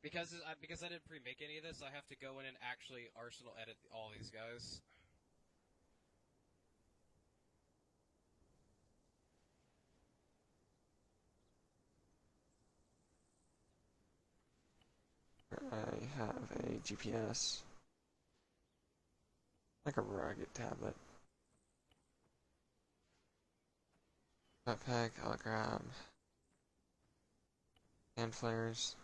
Because I didn't pre-make any of this, I have to go in and actually arsenal edit all these guys. I have a GPS. Like a rugged tablet. Backpack, I'll grab. Hand flares.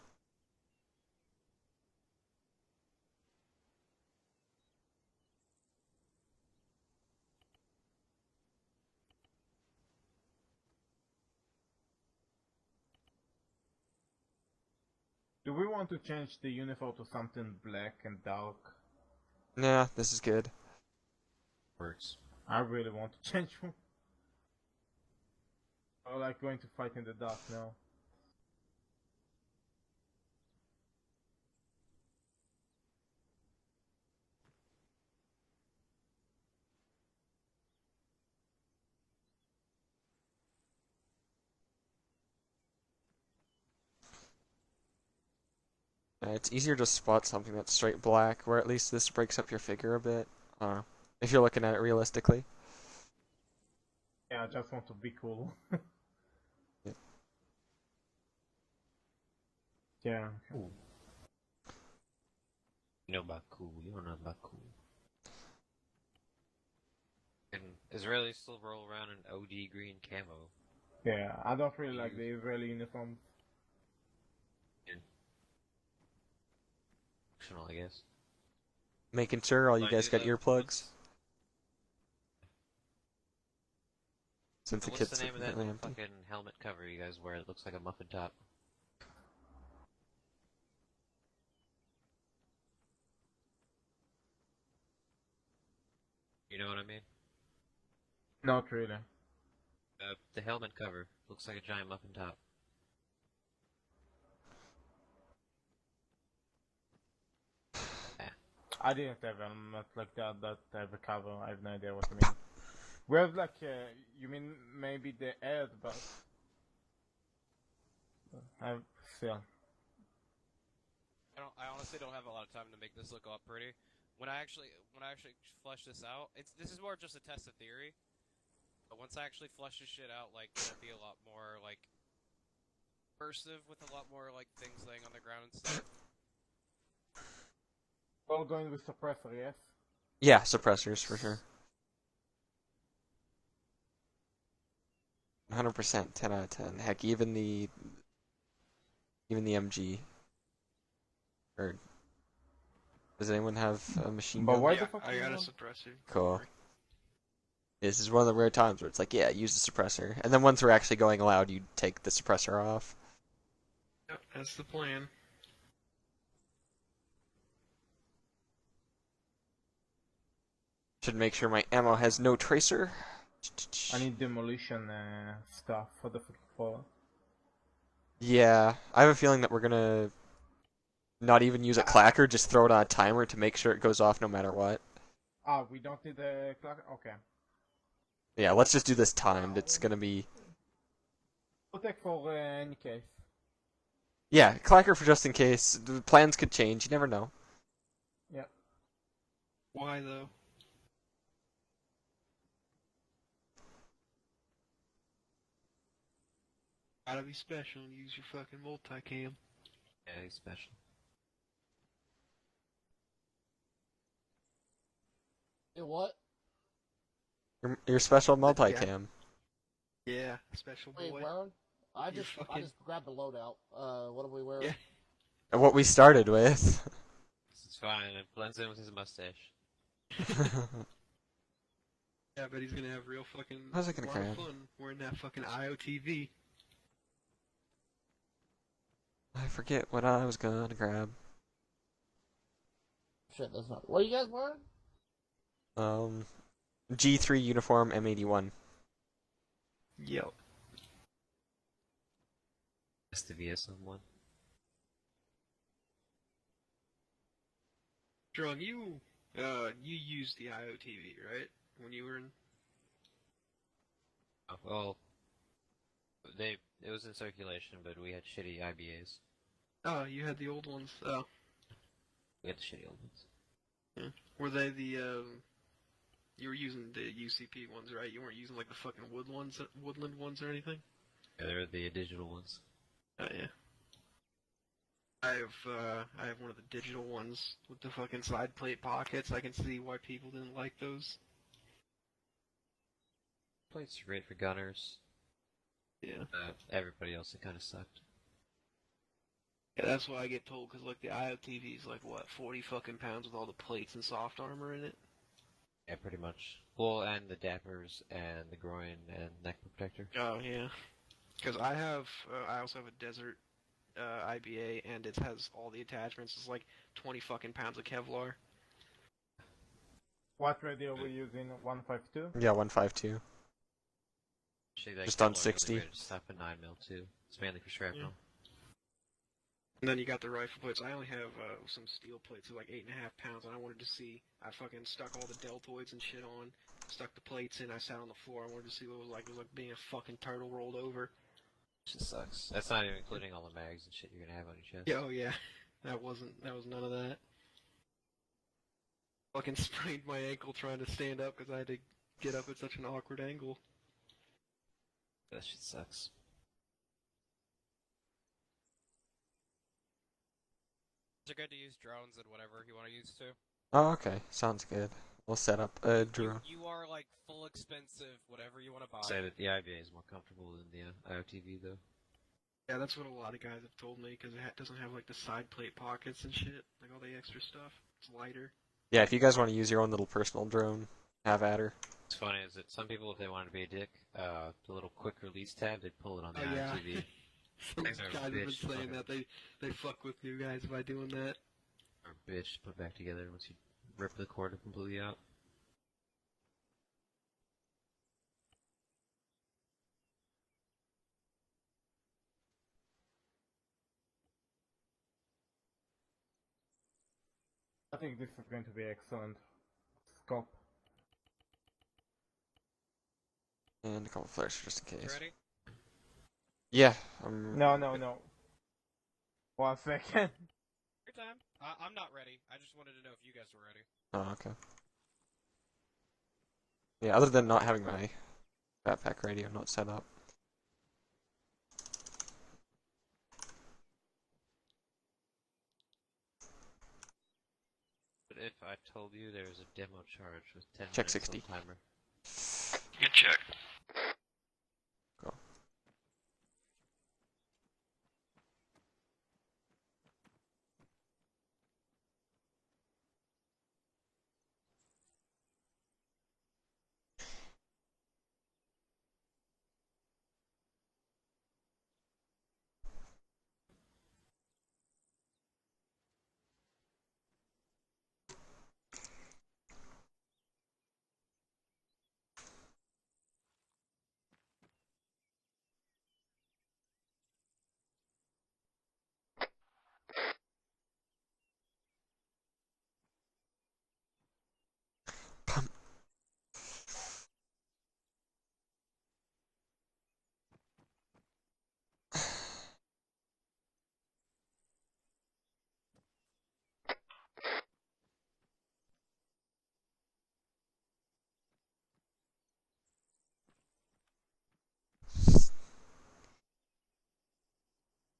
Do we want to change the uniform to something black and dark? Nah, this is good. Works. I really want to change one. I like going to fight in the dark now. It's easier to spot something that's straight black, where at least this breaks up your figure a bit. If you're looking at it realistically. Yeah, I just want to be cool. Yeah. Yeah. Ooh. You know about cool. You don't know about cool. And Israelis still roll around in OD green camo. Yeah, I don't really like the Israeli uniforms. Functional, I guess. Making sure all you guys got earplugs. Since the What's kit's the name of that completely empty. fucking helmet cover you guys wear? It looks like a muffin top. You know what I mean? Not really. The helmet cover looks like a giant muffin top. I didn't have a helmet like that have a cover. I have no idea what you mean. We have like, you mean maybe the head, but I still. I honestly don't have a lot of time to make this look all pretty. When I actually flesh this out, this is more just a test of theory. But once I actually flesh this shit out, like it'll be a lot more like immersive with a lot more like things laying on the ground and stuff. All going with suppressor, yes? Yeah, suppressors for sure. 100%, 10 out of 10. Heck, even the MG. Or does anyone have a machine But gun? why Yeah, the fuck I do you got a want? suppressor. Cool. This is one of the rare times where it's like, yeah, use the suppressor. And then once we're actually going loud, you take the suppressor off. Yep, that's the plan. Should make sure my ammo has no tracer. I need demolition stuff for the fucking fall. Yeah, I have a feeling that we're gonna not even use a clacker, just throw it on a timer to make sure it goes off no matter what. Ah, we don't need the clock? Okay. Yeah, let's just do this timed. It's gonna be... We'll take for any case. Yeah, clacker for just in case. The plans could change, you never know. Yeah. Why though? Gotta be special and use your fucking multicam. Yeah, he's special. What? Your special Yeah. multicam. Yeah, special Wait, boy. wearing? I You just fucking- grabbed the loadout. What are we wearing? Yeah. And what we started with. It's fine. It blends in with his mustache. Yeah, but he's gonna have real fucking How's it gonna lot of cram? fun wearing that fucking IOTV. I forget what I was gonna grab. Shit, that's not. What are you guys wearing? G3 uniform M81. Yep. Has to be someone. Strong, you used the IOTV, right? When you were in... Oh, well, it was in circulation, but we had shitty IBAs. Oh, you had the old ones. Oh, We got the shitty old ones. were they the you were using the UCP ones, right? You weren't using like the fucking woodland ones or anything? Yeah, they're the digital ones. Oh yeah. I have one of the digital ones with the fucking side plate pockets. I can see why people didn't like those. Plates are great for gunners. Yeah. Everybody else, it kind of sucked. Yeah, that's why I get told, because like the IOTV is like what, 40 fucking pounds with all the plates and soft armor in it. Yeah, pretty much. Well, and the dappers and the groin and neck protector. Oh yeah. Because I also have a desert IBA, and it has all the attachments. It's like 20 fucking pounds of Kevlar. What radio were you using? 152? Yeah, 152. Actually, that Just on Kevlar 60. Really just stuff in 9mm too. It's mainly for shrapnel. Yeah. And then you got the rifle plates. I only have some steel plates, so like 8.5 pounds, and I wanted to see. I fucking stuck all the deltoids and shit on, stuck the plates in. I sat on the floor. I wanted to see what it was like. It was like being a fucking turtle rolled over. Shit sucks. That's not even including all the mags and shit you're gonna have on your chest. Yeah, oh yeah, that was none of that. Fucking sprained my ankle trying to stand up because I had to get up at such an awkward angle. That shit sucks. They're good to use drones and whatever you want to use too. Oh, okay. Sounds good. We'll set up a drone. You are like full expensive, whatever you want to buy. Say that the IBA is more comfortable than the IOTV though. Yeah, that's what a lot of guys have told me because it doesn't have like the side plate pockets and shit, like all the extra stuff. It's lighter. Yeah, if you guys want to use your own little personal drone, have at her. What's funny is that some people, if they wanted to be a dick, the little quick release tab, they'd pull it on the Oh, yeah. IOTV. Some Guys guys are have been bitch, saying fucker. that they fuck with new guys by doing that. Or bitch, put back together once you rip the cord completely out. I think this is going to be excellent. Scope. And a couple flares just in You case. ready? Yeah. No. 1 second. Your time. I'm not ready. I just wanted to know if you guys were ready. Oh, okay. Yeah, other than not having my backpack radio not set up. But if I told you there was a demo charge with 10 Check minutes 60. on timer. Good check. Go.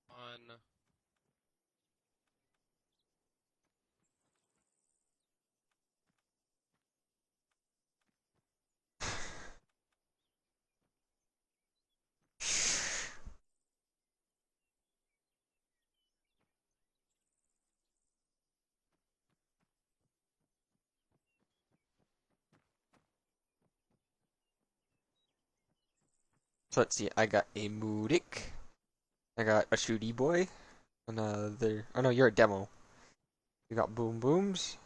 On. So let's see. I got a Moodik. I got a Shooty Boy. Another. Oh no, you're a demo. You got Boom Booms.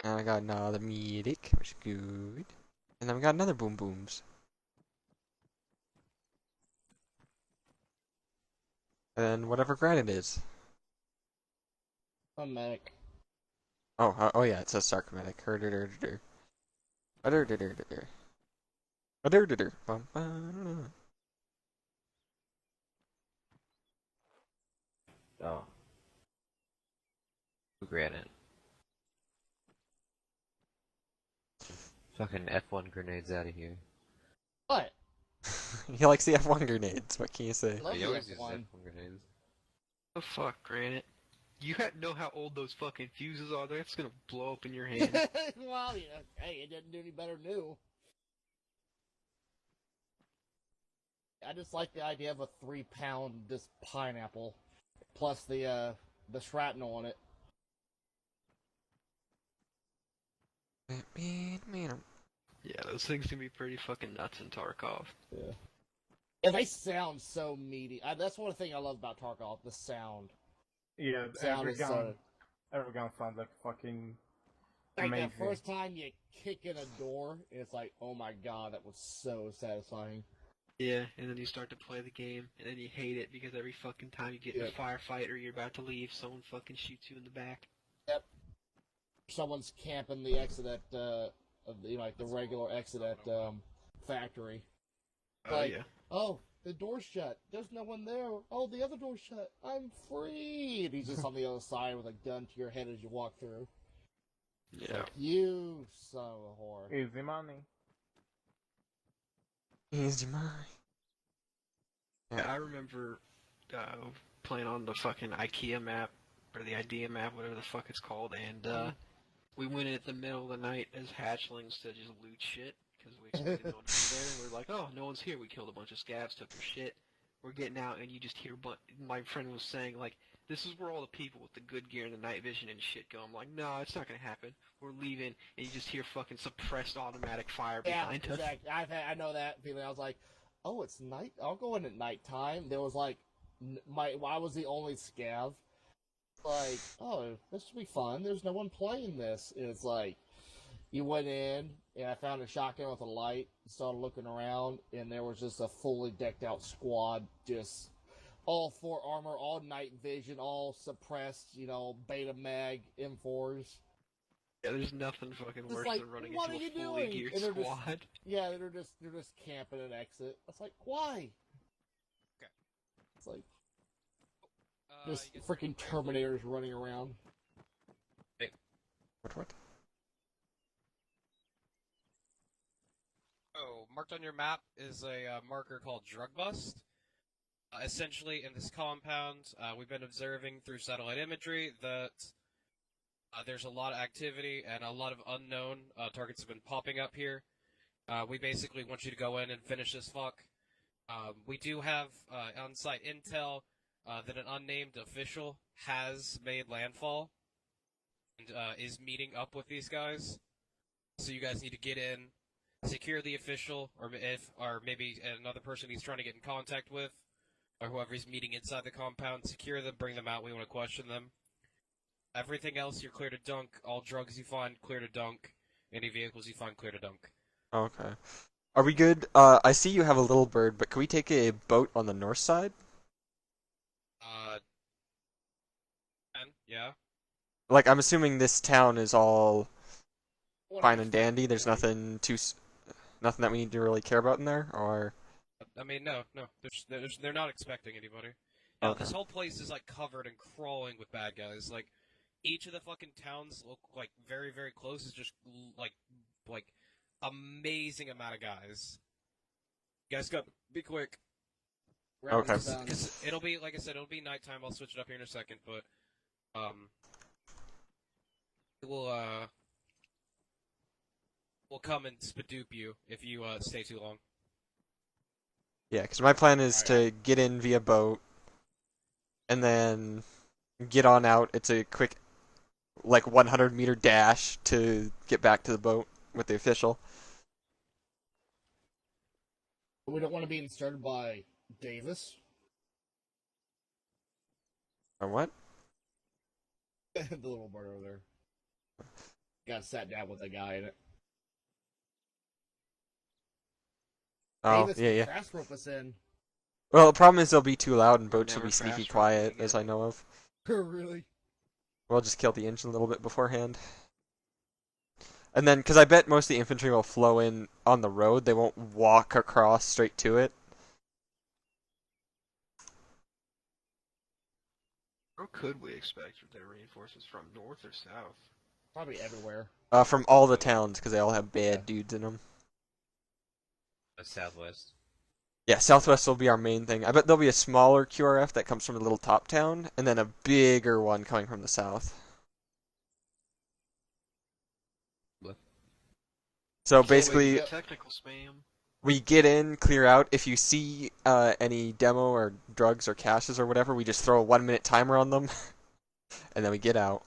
And I got another Medic, which is good. And then we got another Boom Booms. And then whatever granite is. I'm medic. Oh yeah, it says Sarcomatic. Herder. Oh. Granite. Fucking F1 grenades out of here. What? He likes the F1 grenades. What can you say? Love He the always uses F1. F1 grenades. The fuck, Granite? You know how old those fucking fuses are? That's gonna blow up in your hand. Well, yeah, hey, it didn't do any better new. I just like the idea of a 3-pound this pineapple, plus the shrapnel on it. Yeah, those things can be pretty fucking nuts in Tarkov. Yeah. And they sound so meaty. That's one thing I love about Tarkov, the sound. Yeah, Sound every is gun, every gun sounds like fucking like amazing. that first time you kick in a door, it's like, oh my god, that was so satisfying. Yeah, and then you start to play the game, and then you hate it because every fucking time you get in a firefight or you're about to leave, someone fucking shoots you in the back. Yep. Someone's camping the exit at like the regular exit at factory. Oh Like, yeah. oh, the door's shut. There's no one there. Oh, the other door's shut. I'm free. And he's just on the other side with a gun to your head as you walk through. Yeah. Like, you son of a whore. Easy money. Easy money. Yeah, I remember playing on the fucking IKEA map, or the IDEA map, whatever the fuck it's called, and we went in at the middle of the night as hatchlings to just loot shit, because we expected no one to be there, and we were like, oh, no one's here. We killed a bunch of scavs, took their shit. We're getting out, and you just hear, my friend was saying, like, this is where all the people with the good gear and the night vision and shit go. I'm like, no, it's not gonna happen. We're leaving, and you just hear fucking suppressed automatic fire behind us. Exactly. I know that feeling. I was like, oh, it's night. I'll go in at nighttime. There was like, I was the only scav. Like, oh, this should be fun. There's no one playing this. And it's like, you went in, and I found a shotgun with a light, started looking around, and there was just a fully decked out squad, just all 4 armor, all night vision, all suppressed, beta mag M4s. Yeah, there's nothing fucking It's worse like, than running what into are you a fully doing? geared And they're just- squad. Yeah, they're just camping an exit. It's like, why? Okay. It's like Just just freaking Terminators running around. What? Oh, marked on your map is a marker called Drug Bust. Essentially, in this compound, we've been observing through satellite imagery that there's a lot of activity and a lot of unknown targets have been popping up here. We basically want you to go in and finish this fuck. We do have on-site intel that an unnamed official has made landfall and is meeting up with these guys. So you guys need to get in, secure the official, or maybe another person he's trying to get in contact with, or whoever he's meeting inside the compound. Secure them, bring them out. We want to question them. Everything else, you're clear to dunk. All drugs you find, clear to dunk. Any vehicles you find, clear to dunk. Okay. Are we good? I see you have a little bird, but can we take a boat on the north side? Yeah. Like, I'm assuming this town is all fine and dandy. There's nothing nothing that we need to really care about in there, or? I mean, no. They're not expecting anybody. No, Okay. this whole place is like covered and crawling with bad guys. Like, each of the fucking towns look like very, very close. Is just like amazing amount of guys. You guys got be quick. Okay. Because it'll be, like I said, it'll be nighttime. I'll switch it up here in a second, but we'll come and spadoop you if you stay too long. Yeah, because my plan is to get in via boat, and then get on out. It's a quick, like, 100-meter dash to get back to the boat with the official. We don't want to be inserted by Davis. Or what? The little bird over there. Got sat down with a guy in it. Oh, Davis yeah. fast rope us in. Well, the problem is they'll be too loud and boats will Never be sneaky fast quiet, roping as again. I know of. Really? We'll just kill the engine a little bit beforehand. And then, because I bet most of the infantry will flow in on the road, they won't walk across straight to it. Where could we expect their reinforcements from? North or south? Probably everywhere. From all the towns, because they all have bad dudes in them. Southwest. Yeah, Southwest will be our main thing. I bet there'll be a smaller QRF that comes from a little top town, and then a bigger one coming from the south. So basically, technical spam. we get in, clear out. If you see any demo or drugs or caches or whatever, we just throw a 1-minute timer on them, and then we get out.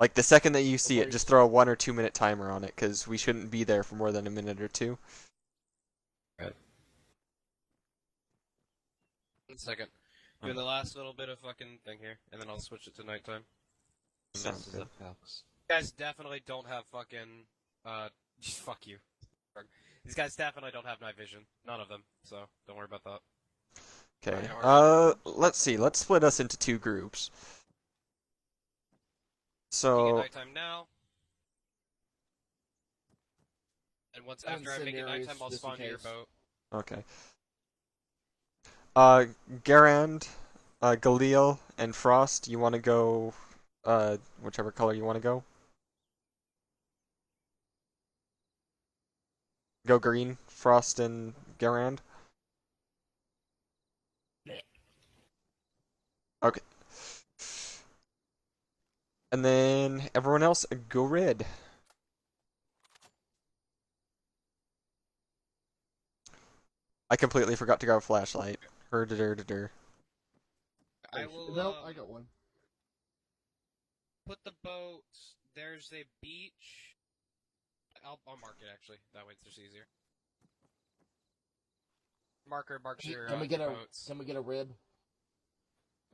Like the second that you see it, just throw a 1 or 2 minute timer on it, because we shouldn't be there for more than a minute or two. Right. 1 second. Doing the last little bit of fucking thing here, and then I'll switch it to nighttime. Sounds good. Falx. You guys definitely don't have fucking, fuck you. These guys definitely don't have night vision. None of them, so don't worry about that. Okay. Let's see. Let's split us into 2 groups. Making So, nighttime now. And once after I make it nighttime, I'll spawn to your boat. okay. Garand, Galil, and Frost, you want to go, whichever color you want to go? Go green, Frost and Garand? Okay. And then everyone else, go red. I completely forgot to grab a flashlight. Her-da-der-da-der. I will, No, I got one. put the boat, there's a beach. I'll mark it, actually. That way it's just easier. Marker marks your, Can we get a boats. Can we get a rib?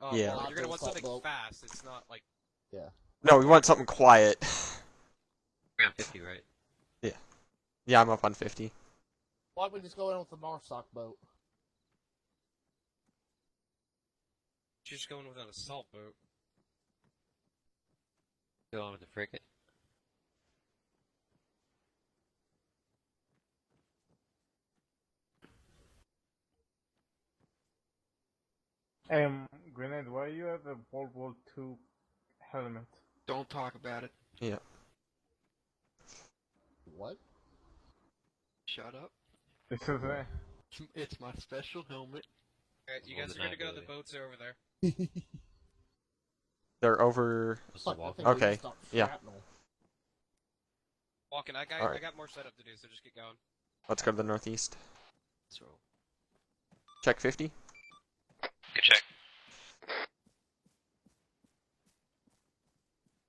Oh, Yeah. well, you're gonna want Assault something boat. fast. It's not like... Yeah. No, we want something quiet. We're on 50, right? Yeah, I'm up on 50. Why don't we just go in with the Marsoc boat? You're just going with an assault boat. Go on with the frigate. Grenade, why you have a World War II helmet? Don't talk about it. Yeah. What? Shut up. This is a... It's my special helmet. Alright, you Well, guys the are gonna night go, the movie. boats are over there. They're over... What's the Fuck, I walk? think we Okay, just stopped yeah. shrapnel. Walking, I Alright. got more set up to do, so just get going. Let's go to the northeast. Let's roll. Check 50. Good check.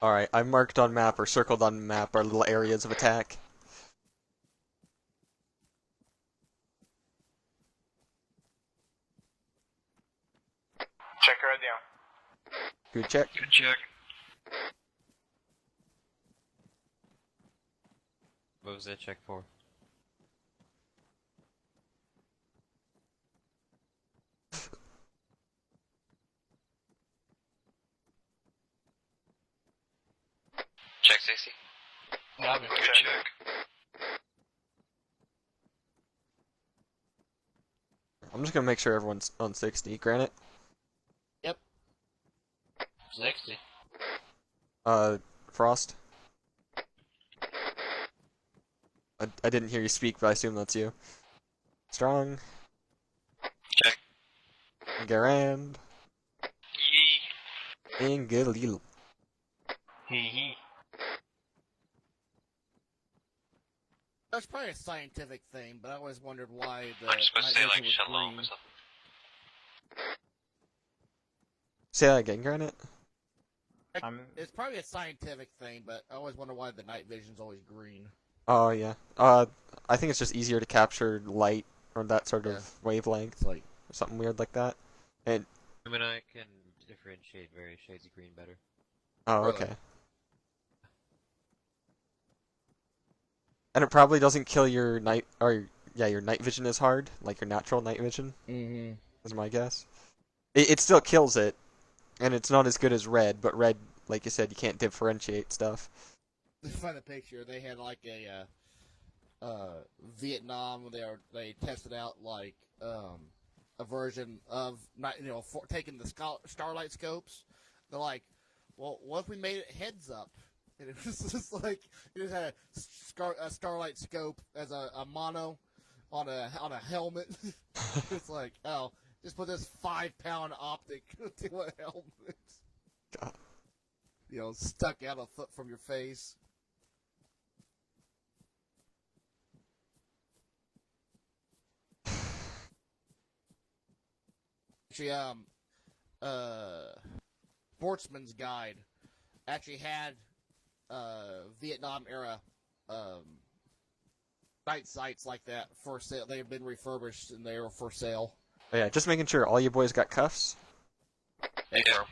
Alright, I marked on map or circled on map our little areas of attack. Check radio. Good check. Good check. What was that check for? Check 60. Good check. I'm just gonna make sure everyone's on 60. Granite? 60. Frost? I didn't hear you speak, but I assume that's you. Strong? Check. Garand? Yee. And Galil. Hee That's probably a scientific thing, but I always wondered why the I'm supposed to say night like vision was shalom green. or something. Say that again, Granite? It's probably a scientific thing, but I always wonder why the night vision's always green. Oh, yeah. I think it's just easier to capture light or that sort of Yeah. wavelength. It's like, Or something weird like that. And I mean, I can differentiate various shades of green better. oh, Really? okay. And it probably doesn't kill your night or yeah, your night vision as hard, like your natural night vision, mm-hmm. is my guess. It still kills it, and it's not as good as red, but red, like you said, you can't differentiate stuff. To find the picture, they had like a Vietnam. They tested out like a version of taking the starlight scopes. They're like, well, what if we made it heads up? And it was just like it just had a starlight scope as a mono on a helmet. It's like, oh, just put this 5-pound optic to a helmet. God. Stuck out a foot from your face. Actually, Sportsman's Guide actually had Vietnam era night sights like that for sale. They have been refurbished and they were for sale. Oh, yeah, just making sure all you boys got cuffs. Hey, bro.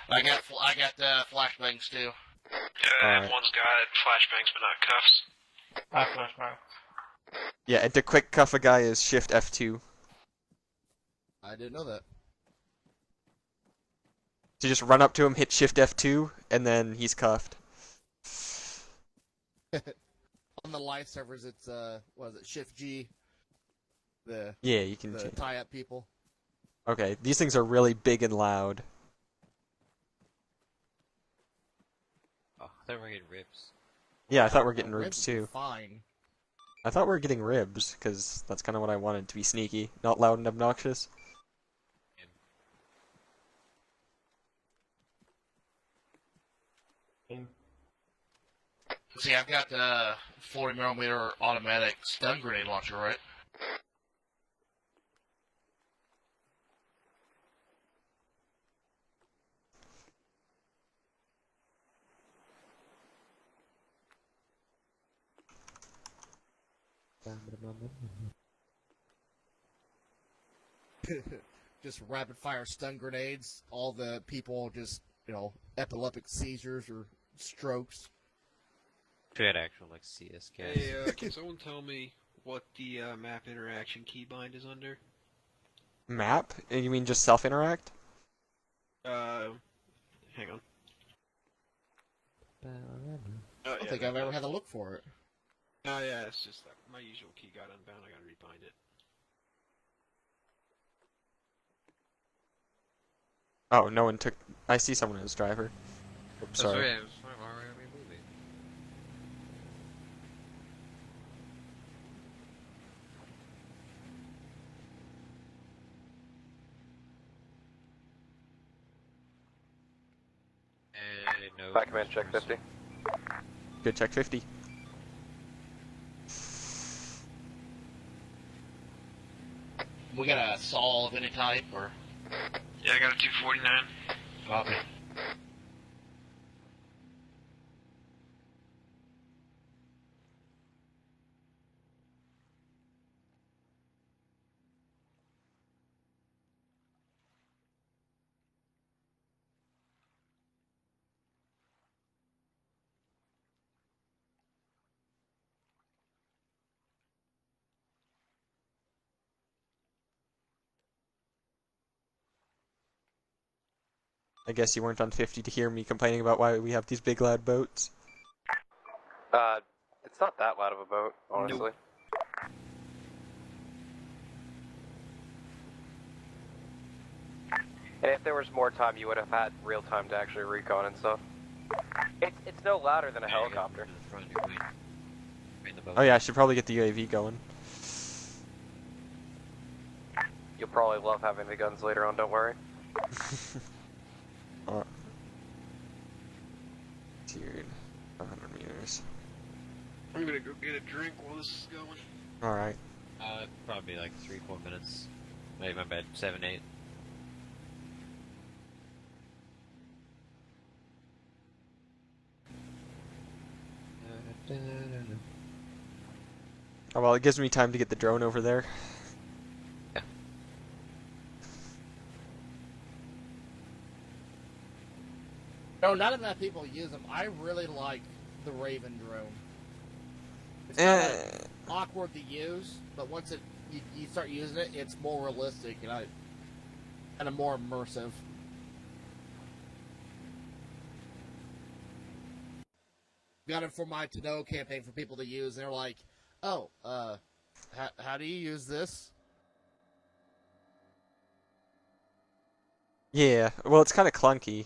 I got flashbangs too. Everyone's got flashbangs but not cuffs. I flashbang. Yeah, and to quick cuff a guy is Shift F2. I didn't know that. So you just run up to him, hit Shift F2, and then he's cuffed. On the live servers, it's what is it, Shift G? Yeah, you can the change. tie up people. Okay, these things are really big and loud. Oh, I thought we were getting ribs. Yeah, I thought we were getting ribs too. Fine. I thought we were getting ribs, because that's kind of what I wanted, to be sneaky, not loud and obnoxious. See, I've got the 40mm automatic stun grenade launcher, right? Just rapid fire stun grenades. All the people just, epileptic seizures or strokes. We had actual CS cast. Hey, can someone tell me what the map interaction keybind is under? Map? You mean just self-interact? Hang on. I don't think I've ever had to look for it. Oh yeah, it's just that my usual key got unbound. I gotta rebind it. Oh, no one took... I see someone as driver. Oops, sorry. I was already moving. And no. Back command, check 50. Good, check 50. We got a saw of any type, or? Yeah, I got a 249. Copy. I guess you weren't on 50 to hear me complaining about why we have these big loud boats. It's not that loud of a boat, honestly. Nope. And if there was more time, you would have had real time to actually recon and stuff. It's no louder than a helicopter. Oh yeah, I should probably get the UAV going. You'll probably love having the guns later on, don't worry. Dude, 100 meters. I'm gonna go get a drink while this is going. Alright. Probably like 3-4 minutes. Maybe my bad, 7-8. Oh well, it gives me time to get the drone over there. Yeah. No, not enough people use them. I really like the Raven drone. It's kind of awkward to use, but once you start using it, it's more realistic and more immersive. Got it for my to-know campaign for people to use, and they're like, "Oh, how do you use this?" Yeah, well, it's kind of clunky.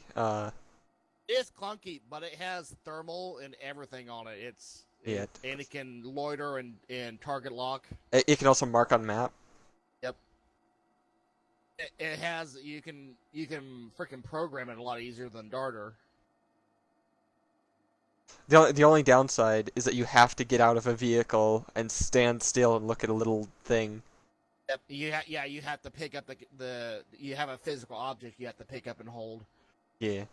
It's clunky, but it has thermal and everything on it. Yeah, And it can loiter and target lock. it can also mark on map. Yep. It has you can freaking program it a lot easier than Darter. The only downside is that you have to get out of a vehicle and stand still and look at a little thing. Yep. You have to pick up the you have a physical object you have to pick up and hold. Yeah.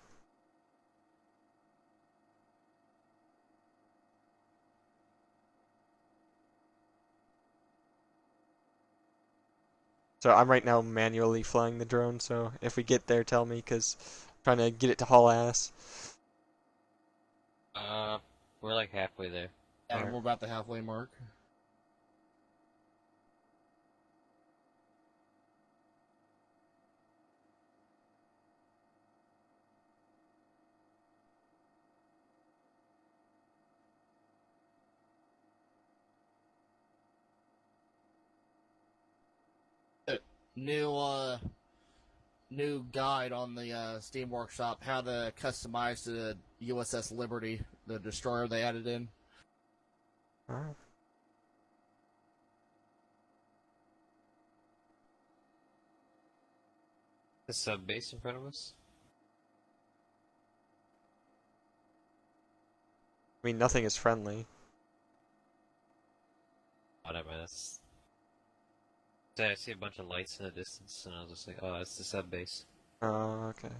So I'm right now manually flying the drone, so if we get there, tell me, because I'm trying to get it to haul ass. We're like halfway there. And Alright. we're about the halfway mark. New guide on the Steam Workshop how to customize the USS Liberty, the destroyer they added in. Alright. The sub base in front of us. I mean, nothing is friendly. Whatever. That's. So I see a bunch of lights in the distance, and I was just like, "Oh, that's the sub base." Oh, okay.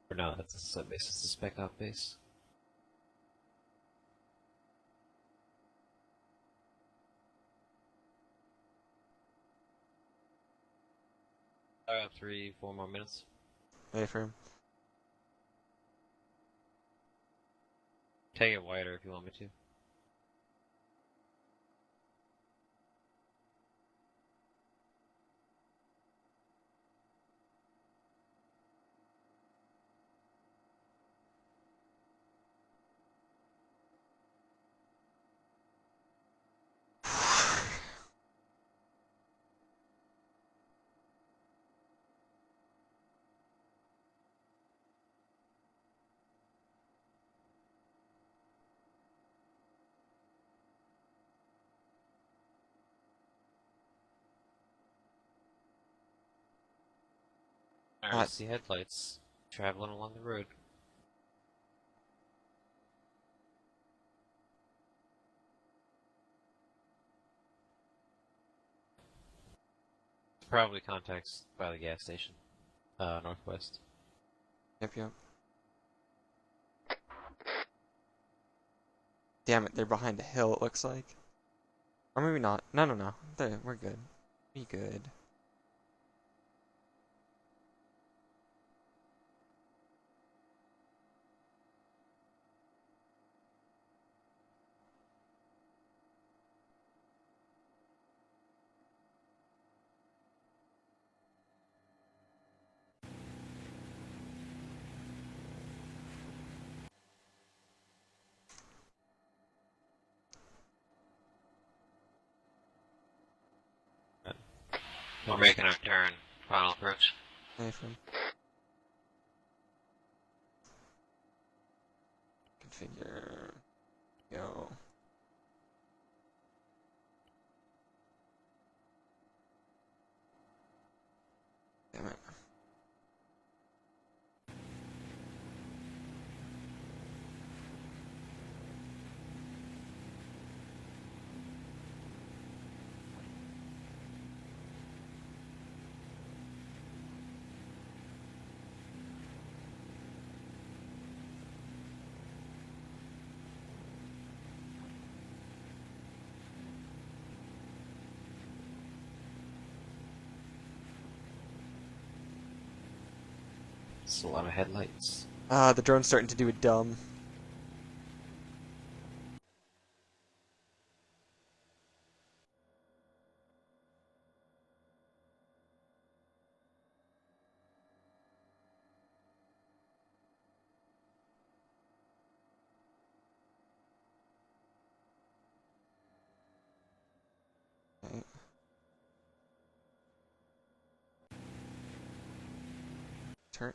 Or no, that's the sub base. It's the spec op base. I got 3-4 more minutes. Wait for him. Take it wider if you want me to. I see headlights traveling along the road. Probably contacts by the gas station, northwest. Yep. Damn it, they're behind a hill, it looks like. Or maybe not. No. We're good. Be good. We're making our turn. Final approach. Wait for him. Configure. Go. Damn it. It's a lot of headlights. The drone's starting to do a dumb. Okay. Turn.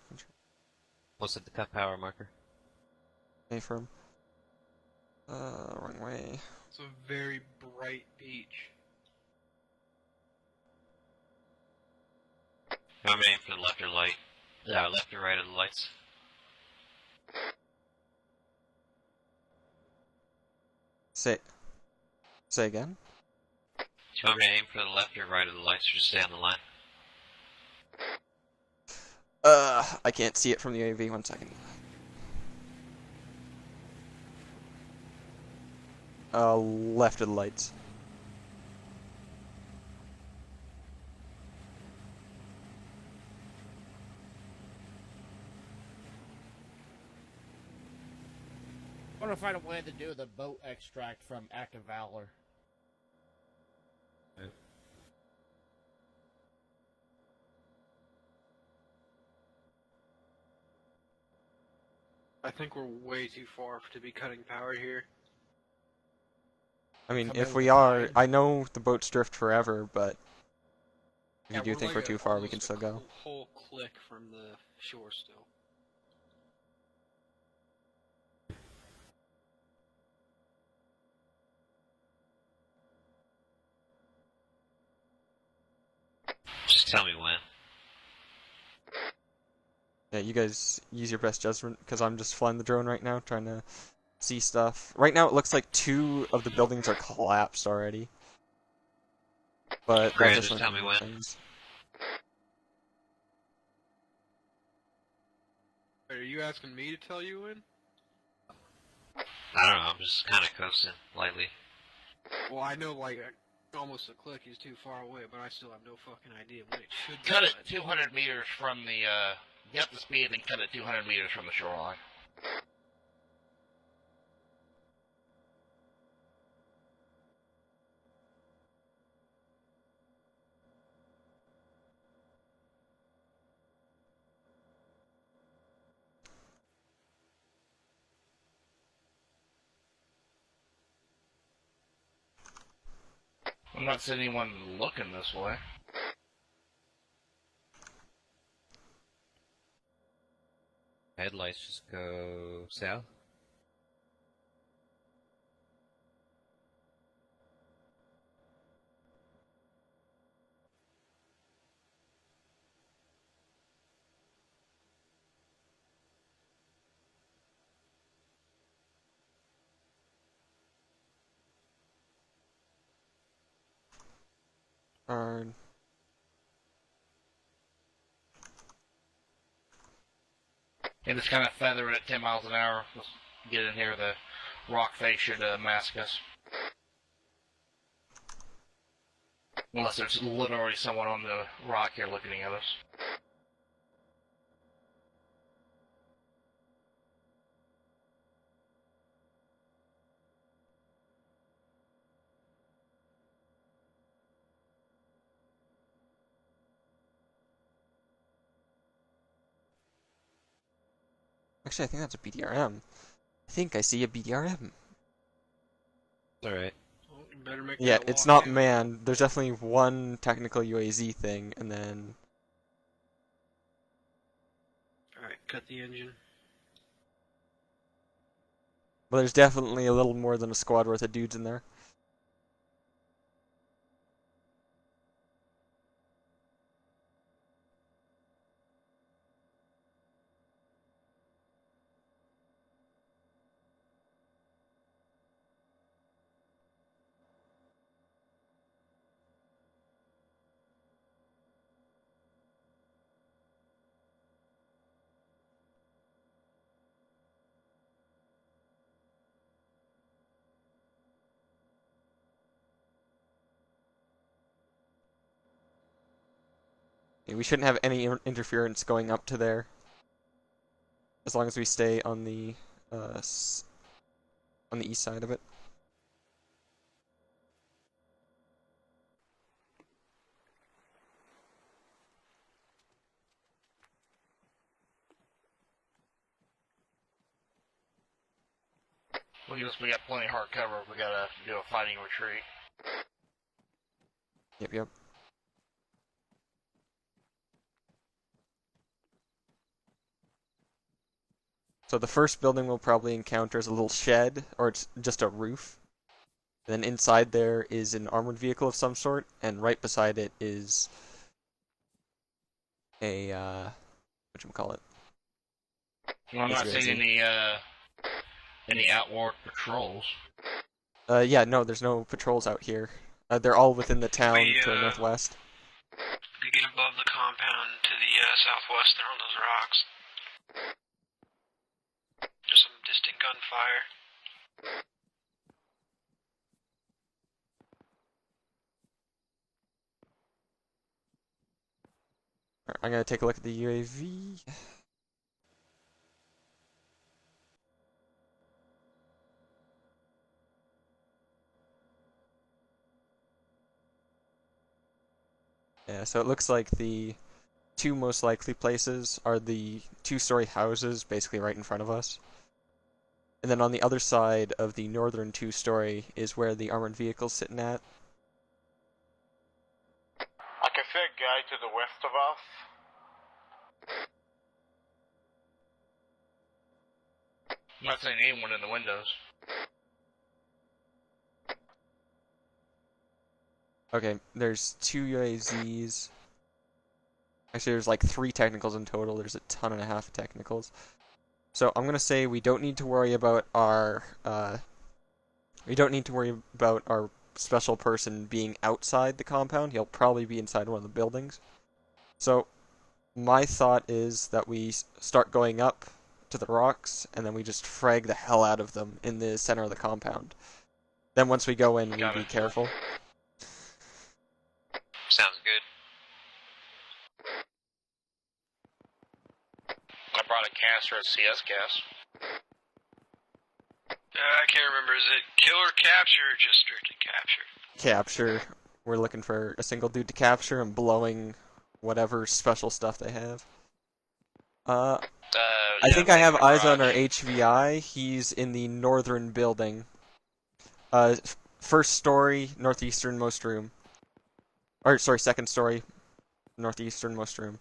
What's at the cut power marker? A firm. Wrong way. It's a very bright beach. I'm aiming for the left or light. Yeah, left or right of the lights. Say again? Do you want me to aim for the left or right of the lights, or just stay on the line? I can't see it from the UAV. 1 second. Left of the lights. I want to find a way to do the boat extract from Active Valor. I think we're way too far to be cutting power here. I mean, Come if in we with are, tide. I know the boats drift forever, but if Yeah, you do think we're like too far, we almost can a still go. whole click from the shore still. Just tell me when. Yeah, you guys use your best judgment, because I'm just flying the drone right now, trying to see stuff. Right now, it looks like 2 of the buildings are collapsed already. But Great, that's just just tell me when. things. Are you asking me to tell you when? I don't know, I'm just kind of coasting lightly. Well, I know like almost a click is too far away, but I still have no fucking idea when it should be. Cut it 200 meters from the, get the speed and cut it 200 meters from the shoreline. I'm not seeing anyone looking this way. Headlights just go south. Darn. And just kind of feather it at 10 miles an hour. Let's get in here. The rock face should mask us. Unless there's literally someone on the rock here looking at us. Actually, I think that's a BDRM. I think I see a BDRM. Alright. Well, you better make Yeah, that it's walk not count. manned. There's definitely one technical UAZ thing, and then... Alright, cut the engine. Well, there's definitely a little more than a squad worth of dudes in there. Yeah, we shouldn't have any interference going up to there. As long as we stay on the east side of it. We got plenty of hard cover. We gotta do a fighting retreat. Yep, yep. So the first building we'll probably encounter is a little shed, or it's just a roof. And then inside there is an armored vehicle of some sort, and right beside it is a whatchamacallit? Well, I'm not HVAC. seeing any outward patrols. Yeah, no, there's no patrols out here. They're all within the town to the northwest. We get above the compound to the southwest there on those rocks. There's some distant gunfire. I'm gonna take a look at the UAV. Yeah, so it looks like the two most likely places are the two-story houses basically right in front of us. And then on the other side of the northern two-story is where the armored vehicle's sitting at. I can see a guy to the west of us. I'm not seeing anyone in the windows. Okay, there's two UAZs. Actually, there's like 3 technicals in total. There's a ton and a half of technicals. So I'm gonna say we don't need to worry about our special person being outside the compound. He'll probably be inside one of the buildings. So my thought is that we start going up to the rocks, and then we just frag the hell out of them in the center of the compound. Then once we go in, we be careful. Sounds good. I brought a canister of CS gas. I can't remember, is it kill or capture or just strictly capture? Capture. We're looking for a single dude to capture and blowing whatever special stuff they have. I think I have eyes on our HVI. He's in the northern building. First story, northeasternmost room. Or, sorry, second story, northeasternmost room.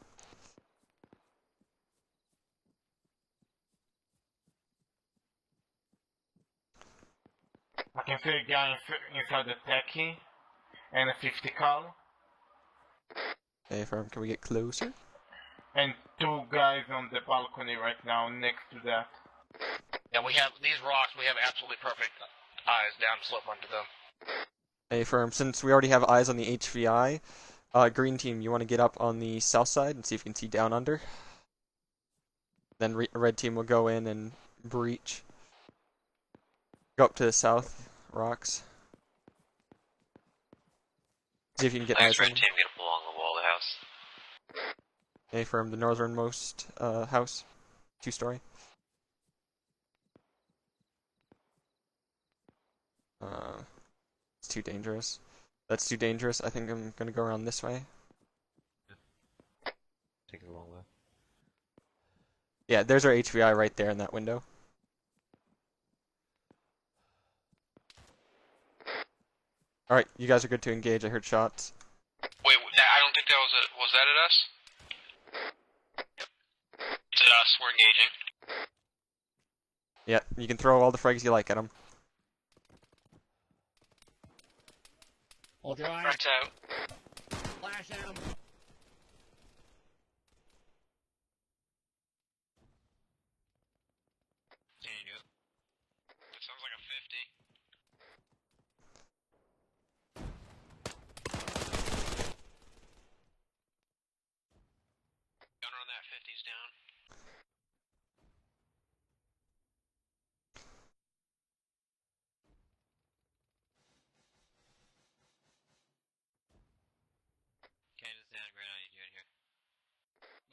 I can see a guy inside the techie and a 50 cal. Hey, firm, can we get closer? And 2 guys on the balcony right now next to that. Yeah, we have these rocks. We have absolutely perfect eyes down slope onto them. Hey, firm, since we already have eyes on the HVI, green team, you want to get up on the south side and see if you can see down under? Then red team will go in and breach. Go up to the south rocks. See if you can get eyes on Red them. team, get up along the wall of the house. A from the northernmost house, 2-story. It's too dangerous. That's too dangerous. I think I'm gonna go around this way. Take it a long way. Yeah, there's our HVI right there in that window. Alright, you guys are good to engage. I heard shots. Wait, I don't think that was that at us? It's at us, we're engaging. Yeah, you can throw all the frags you like at them. Hold your eye. Fronts out. Flash at him. That sounds like a 50. Gunner on that 50's down. Candace down, Grant, I need you in here.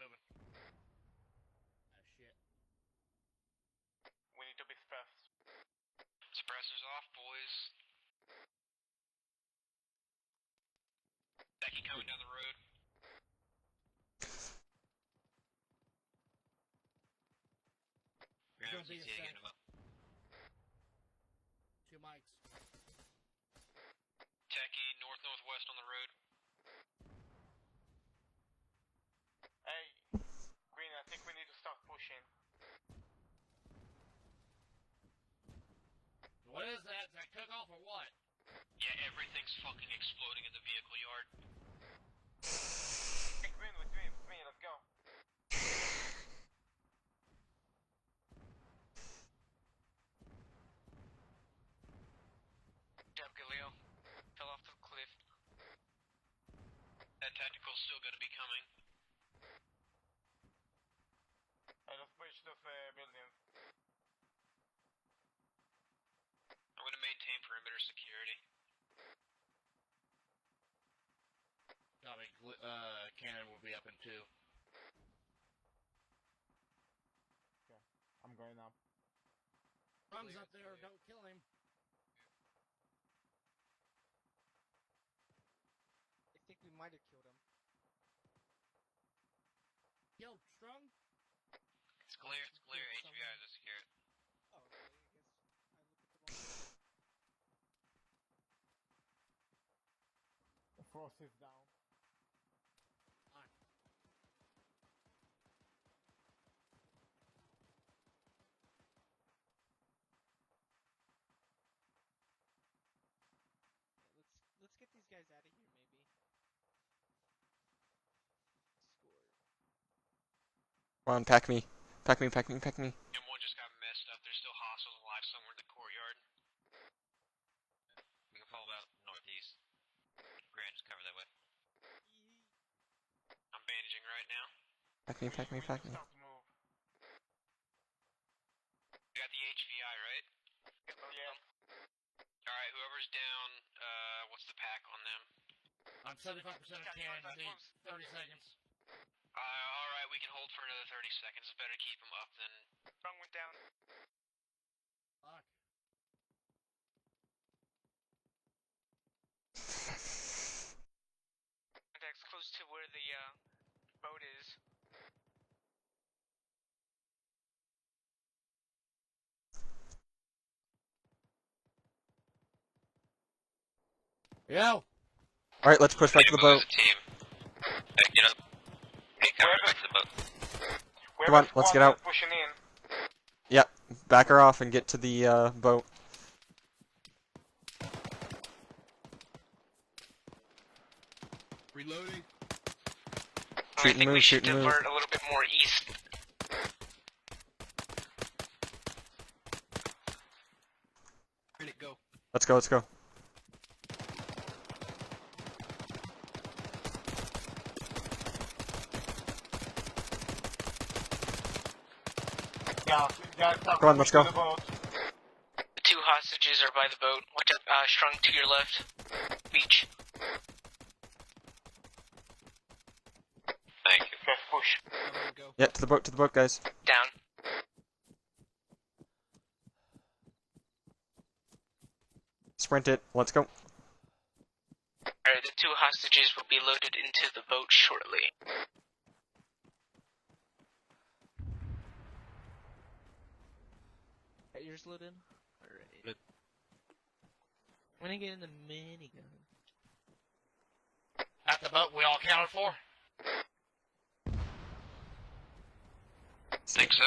Moving. Ah, shit. We need to be fast. Suppressors off, boys. Becky coming down the road. Grant, Gonna be a getting sec. him up. 2 mics. Techie, northwest on the road. Hey, Green, I think we need to start pushing. fucking exploding in the vehicle yard. With me, let's go. Damn, Galileo. Fell off the cliff. That tactical's still gonna be coming. I just breached those buildings. I'm gonna maintain perimeter security. Cannon will be up in 2. Okay, I'm going up. Rum's up there, don't kill him. I think we might have killed him. Yo, Strong? It's clear, HVIs are secured. Oh, okay, I guess I look at the wrong. The force is down. Let's get these guys out of here, maybe. Score. Come on, pack me. Pack me. M1 just got messed up. There's still hostiles alive somewhere in the courtyard. We can fall about northeast. Grant, just cover that way. I'm bandaging right now. Pack me. Start to move. You got the HVI, right? Yeah. Alright, whoever's down, what's the pack on them? I'm 75% of cannon. I need 30 seconds. Alright, we can hold for another 30 seconds. It's better to keep them up than... Strong went down. Fuck. Contact's close to where the boat is. Yo! Alright, let's push back to the boat. Team. Hey, get up. Hey, cover back to the boat. Come on, let's get out. Pushing in. Yep, back her off and get to the boat. Reloading. I think we should divert a little bit more east. Ready, go. Let's go. Yeah, Come on, let's go. The 2 hostages are by the boat. Watch out, Strong to your left. Beach. Thank you. Okay, push. Go. Yeah, to the boat, guys. Down. Sprint it. Let's go. Alright, the 2 hostages will be loaded into the boat shortly. Yours loaded? Alright. I'm gonna get in the minigun. At the boat, we all counted for? Think so.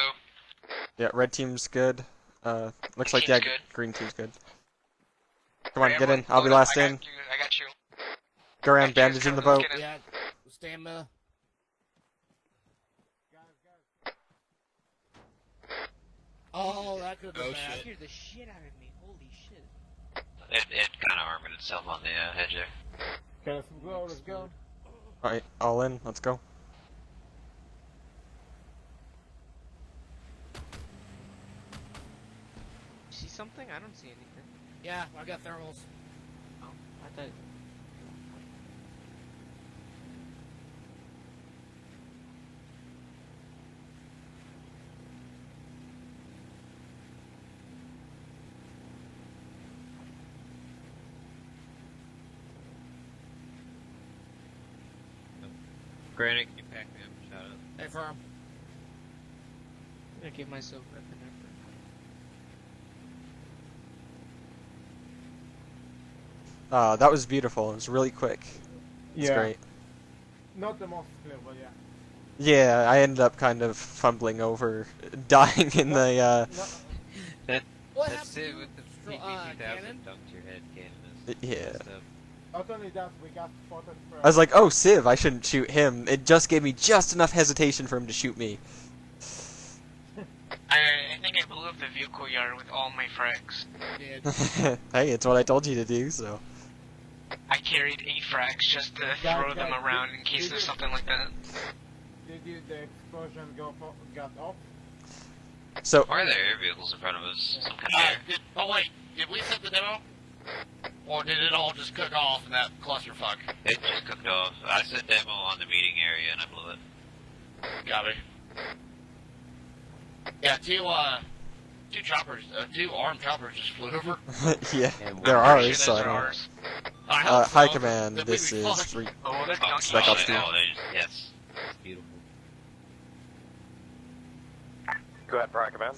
Yeah, red team's good. Looks like Team's yeah, good. green team's good. Come on, Alright, get in. everyone, I'll be load up. last in. I got you. Go around, Got you. bandage in the Let's boat. get in. Yeah, stamina. Oh, that could have been bad. That scared the shit out of me. Holy shit. It kind of armored itself on the hedge there. Okay, let's go. Alright, all in. Let's go. You see something? I don't see anything. Yeah, I got thermals. Oh, I thought. Granite, can you pack me up? Shout out. Hey, firm. I'm gonna give myself weapon effort. That was beautiful. It was really quick. It's Yeah. great. Not the most clear, but yeah. Yeah, I ended up kind of fumbling over, dying in the, What That's happened it to with the Stro- PP2000 cannon? dunked your head cannon. yeah. Stuff. Not only that, we got spotted from... I was like, oh, Civ, I shouldn't shoot him. It just gave me just enough hesitation for him to shoot me. I think I blew up the vehicle yard with all my frags. Did. Hey, it's what I told you to do, so. I carried 8 frags just to throw them around in case there's something like that. Did the explosion got off? So. Why are there air vehicles in front of us? Some kind of air. Oh wait, did we set the demo? Or did it all just cook off in that clusterfuck? It just cooked off. I said demo on the meeting area and I blew it. Got it. Yeah, two choppers, 2 armed choppers just flew over. Yeah, And there we're are, sure so I those don't. are ours. Hi, Command. This is Oh, that's donkey. Spec Ops 2. Yes. It's beautiful. Go ahead, Brian Command.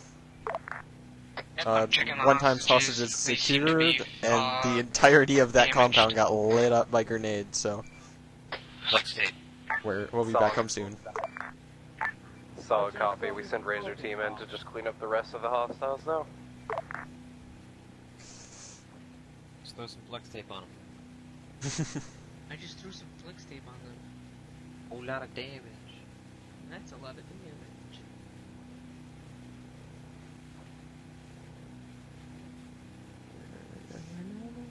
One-time sausages secured, and the entirety of that compound got lit up by grenades, so. Flex tape. We'll be back home soon. Solid copy. We send Razor Team in to just clean up the rest of the hostiles now. Just throw some flex tape on them. I just threw some flex tape on them. Whole lot of damage. That's a lot of damage.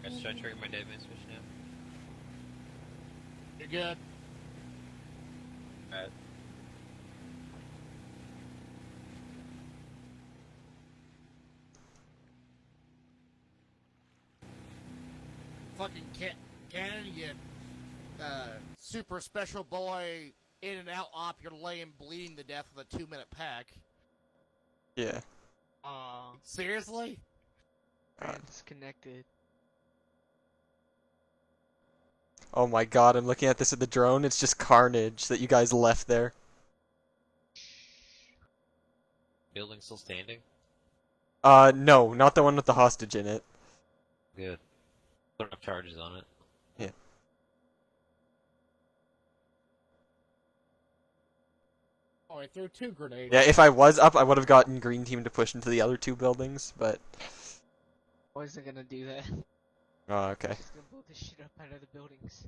Guys, try to trigger my database switch now. You're good. Alright. Fucking Canadian, super special boy, in and out op, you're laying bleeding to death with a 2-minute pack. Yeah. Seriously? I'm disconnected. Oh my god, I'm looking at this at the drone. It's just carnage that you guys left there. Building still standing? No, not the one with the hostage in it. Good. Put enough charges on it. Yeah. Oh, I threw 2 grenades. Yeah, if I was up, I would have gotten green team to push into the other 2 buildings, but. I wasn't gonna do that. Oh, okay. I'm just gonna blow this shit up out of the buildings.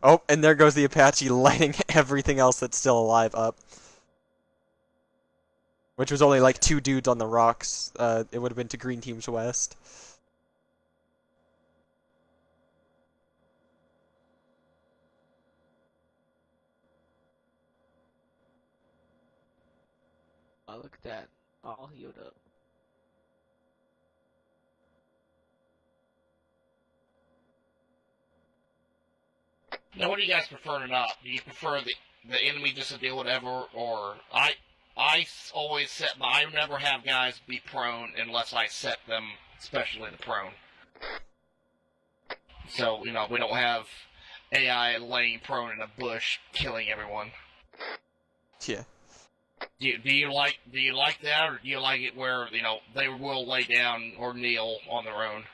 Oh, and there goes the Apache lighting everything else that's still alive up. Which was only like 2 dudes on the rocks. It would have been to green team's west. Oh, look at that. All healed up. Now, what do you guys prefer or not? Do you prefer the enemy just to do whatever, or I always set I never have guys be prone unless I set them, especially the prone. So, you know, we don't have AI laying prone in a bush, killing everyone. Yeah. Do you like that, or do you like it where, you know, they will lay down or kneel on their own?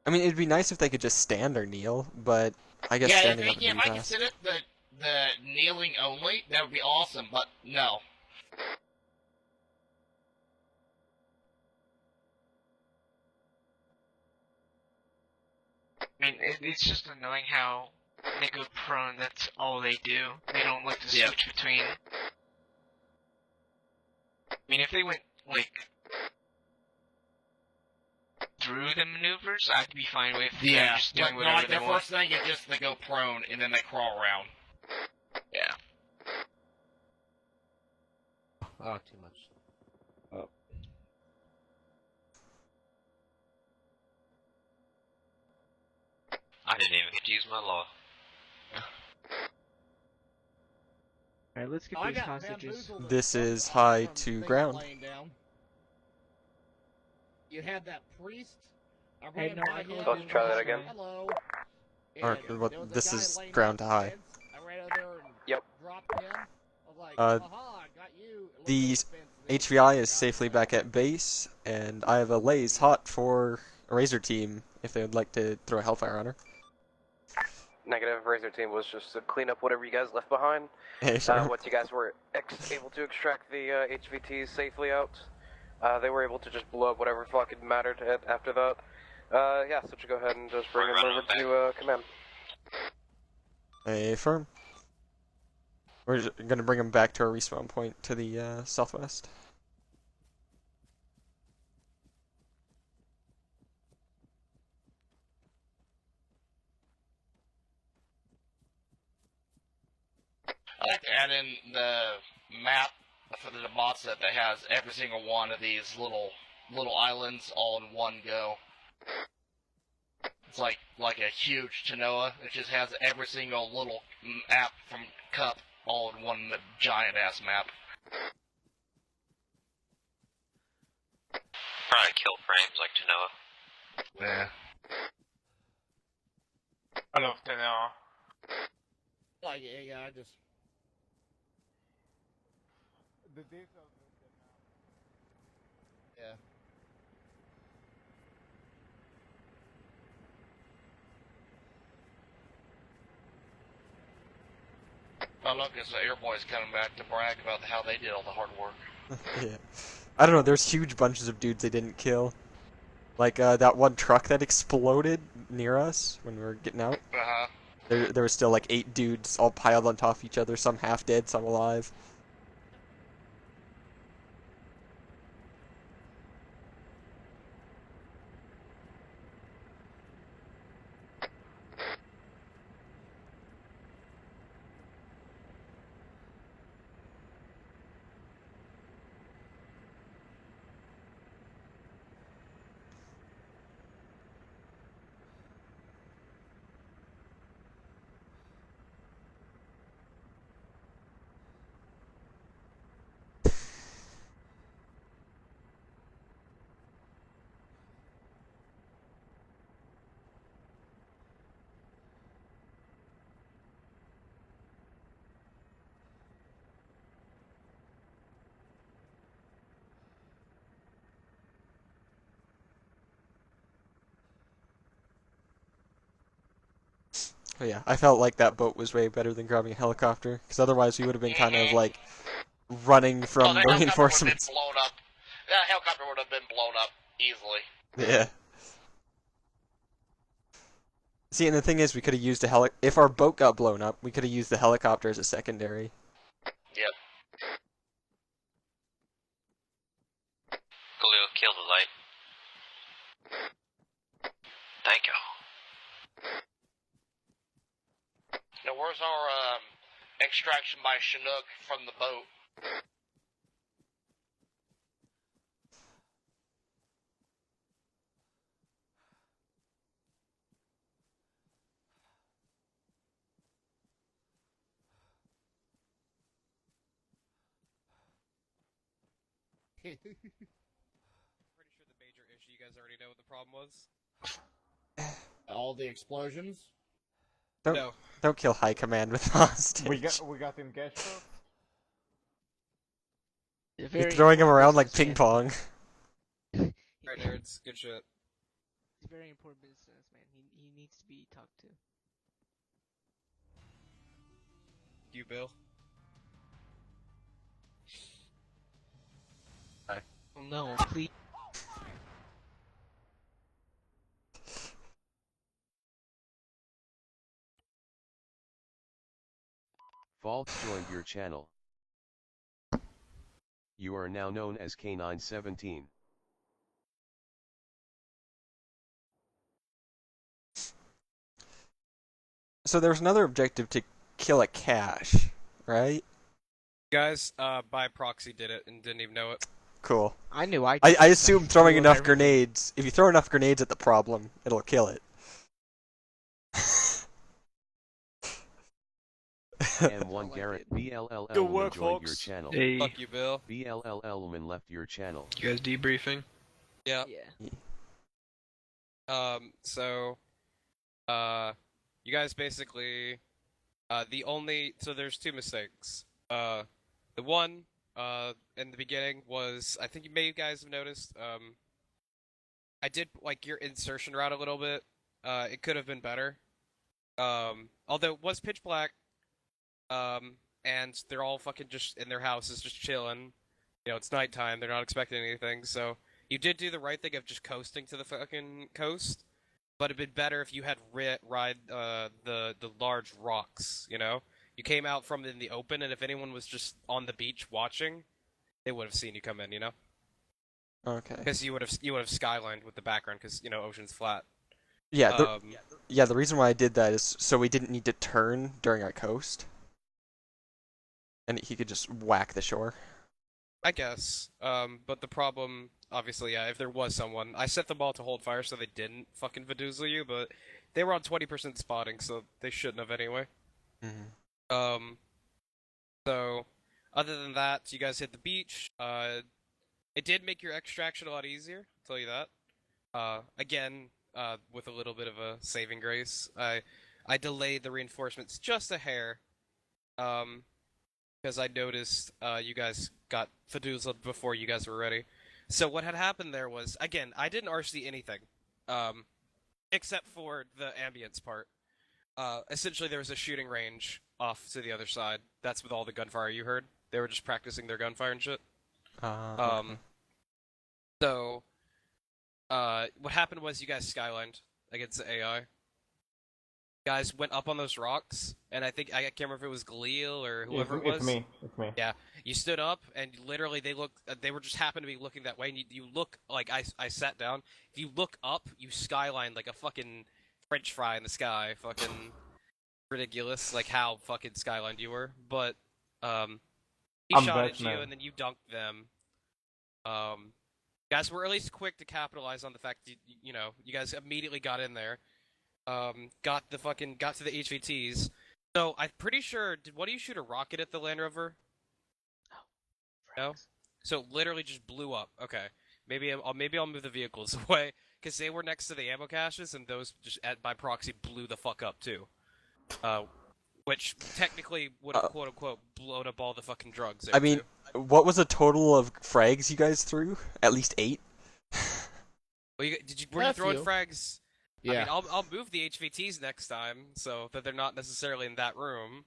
I mean, it'd be nice if they could just stand or kneel, but I guess standing up would be if I best. consider the kneeling only, that would be awesome, but no. I mean, it's just annoying how they go prone, that's all they do. They don't like to switch between... I mean, if they went, like, through the maneuvers, I'd be fine with them just doing whatever like they the want. first thing is just they go prone, and then they crawl around. Yeah. Oh, too much. Oh. I didn't even get to use my law. Alright, let's get these hostages. This is high to ground. You had that priest. I Hey, ran no, by I him. called Let's try that again. Hello. Or, And well, there was a this guy is laying ground to on high. the fence. I ran over there and Yep. dropped him. I was like, Uh, aha, I got you. It The looked like a fence. HVI is safely back at base, and I have a laze hot for a Razor team if they would like to throw a Hellfire on her. Negative. Razor Team was just to clean up whatever you guys left behind. Hey, sure. Once you guys were able to extract the HVTs safely out, They were able to just blow up whatever fucking mattered after that. Yeah, so just go ahead and just bring them over to command. Affirm. We're gonna bring them back to our respawn point to the southwest. I like to add in the map for the mod set that has every single one of these little islands all in one go. It's like a huge Tanoa. It just has every single little app from Cup all in one giant ass map. Probably kill frames like Tanoa. Yeah. I love Tanoa. Like, yeah, I just. The details of the map. Yeah. Oh look, it's the Air Boys coming back to brag about how they did all the hard work. Yeah. I don't know, there's huge bunches of dudes they didn't kill. Like, that one truck that exploded near us when we were getting out. Uh-huh. There was still like 8 dudes all piled on top of each other, some half dead, some alive. But yeah, I felt like that boat was way better than grabbing a helicopter, because otherwise we would have been kind of like running from the reinforcements. Blown up. That helicopter would have been blown up easily. Yeah. See, and the thing is, we could have used a if our boat got blown up, we could have used the helicopter as a secondary. Yep. Coolio, kill the light. Thank you. Now, where's our extraction by Chinook from the boat? Pretty sure the major issue, you guys already know what the problem was? All the explosions? Don't kill high command with hostage. We got him gashed up. You're throwing him around like ping pong. Right, nerds, good shit. He's a very important businessman. He needs to be talked to. You, Bill. Oh no, please. Falx joined your channel. You are now known as K917. So there was another objective to kill a cache, right? Guys, by proxy did it and didn't even know it. Cool. I knew. I assume throwing enough grenades. If you throw enough grenades at the problem, it'll kill it. M1 Garrett BLLL work, joined folks. your channel. Hey. Fuck you, Bill. BLLL left your channel. You guys debriefing? Yeah. Yeah. So, you guys basically, so there's 2 mistakes. The one, in the beginning was, I think you guys have noticed, I did, like, your insertion route a little bit. It could have been better. Although it was pitch black, and they're all fucking just in their houses, just chilling. You know, it's nighttime. They're not expecting anything. So you did do the right thing of just coasting to the fucking coast. But it'd been better if you had ride the large rocks. You know, you came out from in the open, and if anyone was just on the beach watching, they would have seen you come in. You know. Okay. Because you would have skylined with the background, because you know ocean's flat. Yeah. The reason why I did that is so we didn't need to turn during our coast, and he could just whack the shore. I guess. But the problem, obviously, yeah, if there was someone, I set them all to hold fire so they didn't fucking Vadoozle you, but they were on 20% spotting, so they shouldn't have anyway. Mm-hmm. So, other than that, you guys hit the beach. It did make your extraction a lot easier, I'll tell you that. Again, with a little bit of a saving grace, I delayed the reinforcements just a hair, because I noticed you guys got Vadoozled before you guys were ready. So what had happened there was, again, I didn't RC anything, except for the ambience part. Essentially, there was a shooting range off to the other side. That's with all the gunfire you heard. They were just practicing their gunfire and shit. Okay. So, what happened was you guys skylined against the AI. Guys went up on those rocks, and I can't remember if it was Galil or whoever it was. It's me. Yeah, you stood up, and literally they were just happened to be looking that way, and you look, like, I sat down. If you look up, you skyline like a fucking French fry in the sky. Fucking ridiculous, like how fucking skylined you were. But, he shot at you, and then you dunked them. Guys were at least quick to capitalize on the fact that, you know, you guys immediately got in there. Got to the HVTs. So I'm pretty sure. What do you shoot a rocket at the Land Rover? No. So it literally just blew up. Okay. Maybe I'll move the vehicles away because they were next to the ammo caches, and those just by proxy blew the fuck up too. Which technically would have quote unquote blown up all the fucking drugs. I mean, what was the total of frags you guys threw? At least 8. Well, were you throwing frags? Yeah. I mean, I'll move the HVTs next time so that they're not necessarily in that room.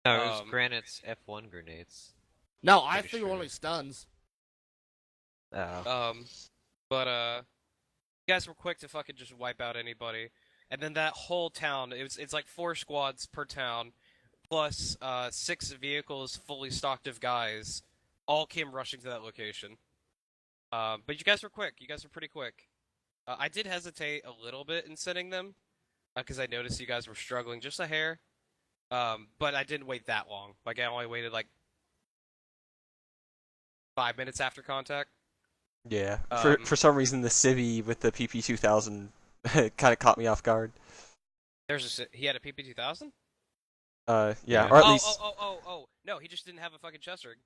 No, it was Granite's F1 grenades. No, I threw only stuns. Oh. But you guys were quick to fucking just wipe out anybody, and then that whole town, it's like 4 squads per town, plus 6 vehicles fully stocked of guys, all came rushing to that location. But you guys were quick. You guys were pretty quick. I did hesitate a little bit in sending them, because I noticed you guys were struggling just a hair. But I didn't wait that long. Like, I only waited, like, 5 minutes after contact. Yeah. For some reason, the Civi with the PP2000 kind of caught me off guard. He had a PP2000? Yeah, or at least... Oh, no, he just didn't have a fucking chest rig.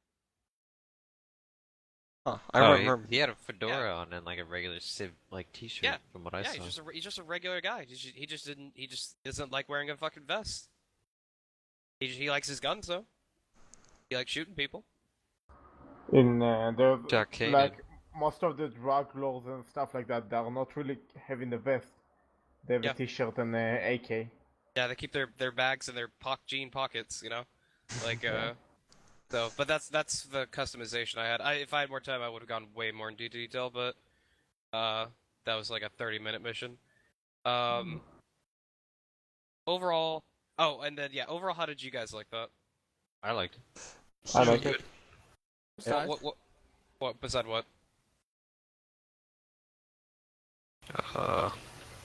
Huh, I remember. He had a fedora on and like a regular Civ like t-shirt from what I saw. Yeah, he's just a regular guy. He just doesn't like wearing a fucking vest. He likes his guns though. He likes shooting people. In the arcade. like most of the drug lords and stuff like that, they're not really having the vest. They have a t-shirt and AK. Yeah, they keep their bags in their jean pockets, you know, like So, but that's the customization I had. If I had more time, I would have gone way more into detail, but that was like a 30-minute mission. Overall, overall, how did you guys like that? I liked it. I liked it. Besides? What? Besides what?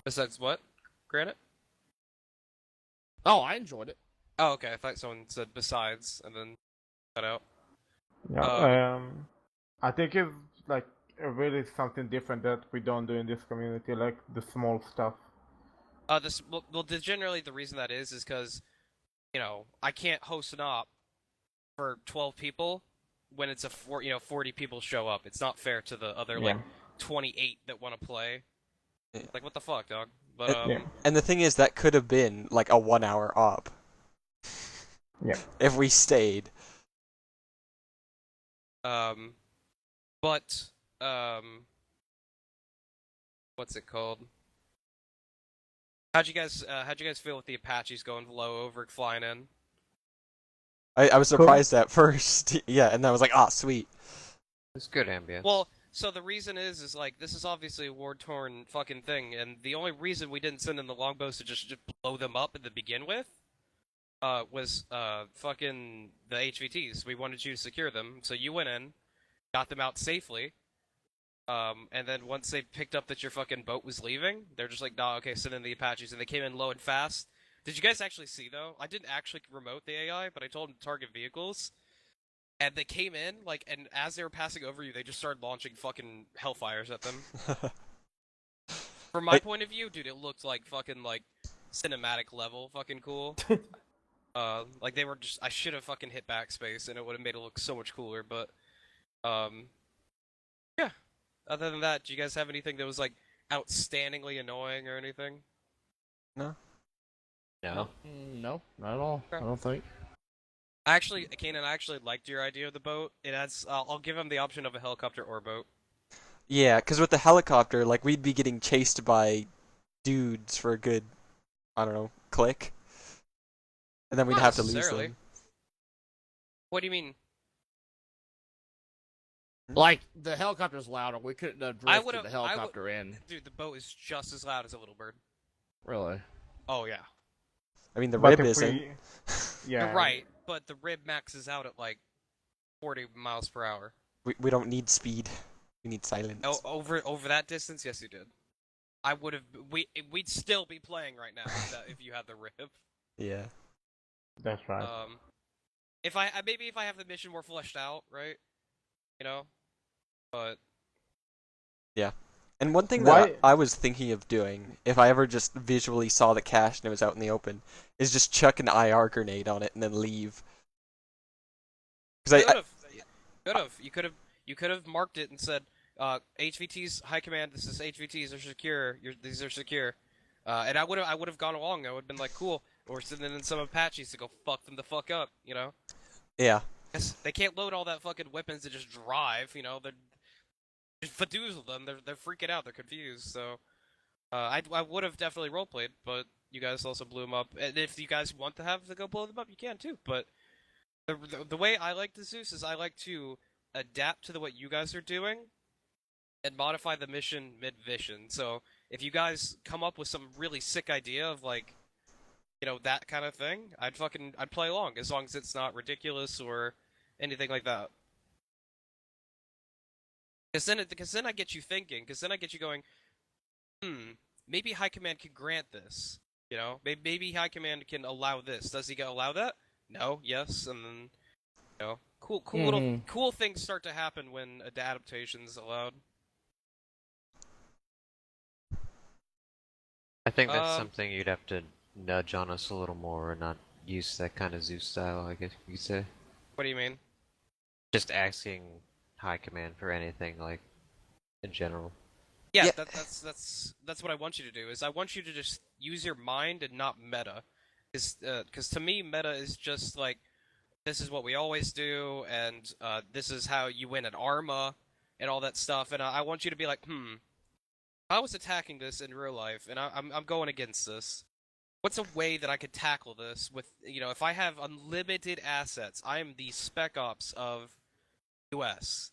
Besides what? Granite? Oh, I enjoyed it. Oh, okay. I thought someone said besides, and then cut out. Yeah. I think it's like really something different that we don't do in this community, like the small stuff. Generally the reason that is because, you know, I can't host an op for 12 people when it's 40 people show up. It's not fair to the other like 28 that want to play. Like, what the fuck, dog? But and the thing is, that could have been like a 1-hour op. Yeah. If we stayed. What's it called? How'd you guys feel with the Apaches going low over flying in? I was surprised at first. Yeah, and I was like, sweet. It's good ambience. Well, so the reason is like, this is obviously a war-torn fucking thing, and the only reason we didn't send in the longbows to just blow them up at the begin with, was, fucking the HVTs. We wanted you to secure them, so you went in, got them out safely, and then once they picked up that your fucking boat was leaving, they're just like, nah, okay, send in the Apaches, and they came in low and fast. Did you guys actually see, though? I didn't actually remote the AI, but I told them to target vehicles. And they came in, like, and as they were passing over you, they just started launching fucking hellfires at them. From my point of view, dude, it looked like fucking, like, cinematic level fucking cool. Like, they were just, I should have fucking hit backspace, and it would have made it look so much cooler, but, yeah. Other than that, do you guys have anything that was, like, outstandingly annoying or anything? No. No. No, not at all. I don't think. Actually, Kanan, I actually liked your idea of the boat. It adds, I'll give him the option of a helicopter or boat. Yeah, because with the helicopter, like, we'd be getting chased by dudes for a good, I don't know, click. And then we'd Not have to lose necessarily. them. What do you mean? Like, the helicopter's louder. We couldn't have I drifted would've- the helicopter in. Dude, the boat is just as loud as a little bird. Really? Oh, yeah. I mean, the But rib if isn't. we- Yeah. You're right, but the rib maxes out at, like, 40 miles per hour. We don't need speed. We need silence. Oh, over that distance? Yes, you did. I would have... We'd still be playing right now if you had the rib. Yeah. That's right. If maybe if I have the mission more fleshed out, right? You know? But... Yeah. And one thing that I was thinking of doing, if I ever just visually saw the cache and it was out in the open, is just chuck an IR grenade on it and then leave. Because You could have marked it and said, HVTs, high command, this is HVTs, they're secure, these are secure. And I would have gone along, I would have been like, cool, or sending in some Apaches to go fuck them the fuck up, you know? Yeah. They can't load all that fucking weapons to just drive, you know? They're just fadoozle them. They're freaking out. They're confused. So, I would have definitely roleplayed, but you guys also blew them up. And if you guys want to have to go blow them up, you can too. But the way I like to Zeus is I like to adapt to what you guys are doing and modify the mission mid-vision. So if you guys come up with some really sick idea of like, you know, that kind of thing, I'd play along as long as it's not ridiculous or anything like that. Because then I get you thinking. Because then I get you going, maybe High Command can grant this. You know, maybe High Command can allow this. Does he allow that? No. Yes. And then, you know, cool things start to happen when adaptation's allowed. I think that's something you'd have to nudge on us a little more, and not use that kind of Zeus style, I guess you could say. What do you mean? Just asking High Command for anything, like, in general. Yeah, that's what I want you to do, is I want you to just use your mind and not meta. Because to me, meta is just like, this is what we always do, and this is how you win an Arma, and all that stuff, and I want you to be like, if I was attacking this in real life, and I'm going against this, what's a way that I could tackle this with, you know, if I have unlimited assets, I am the spec ops of US.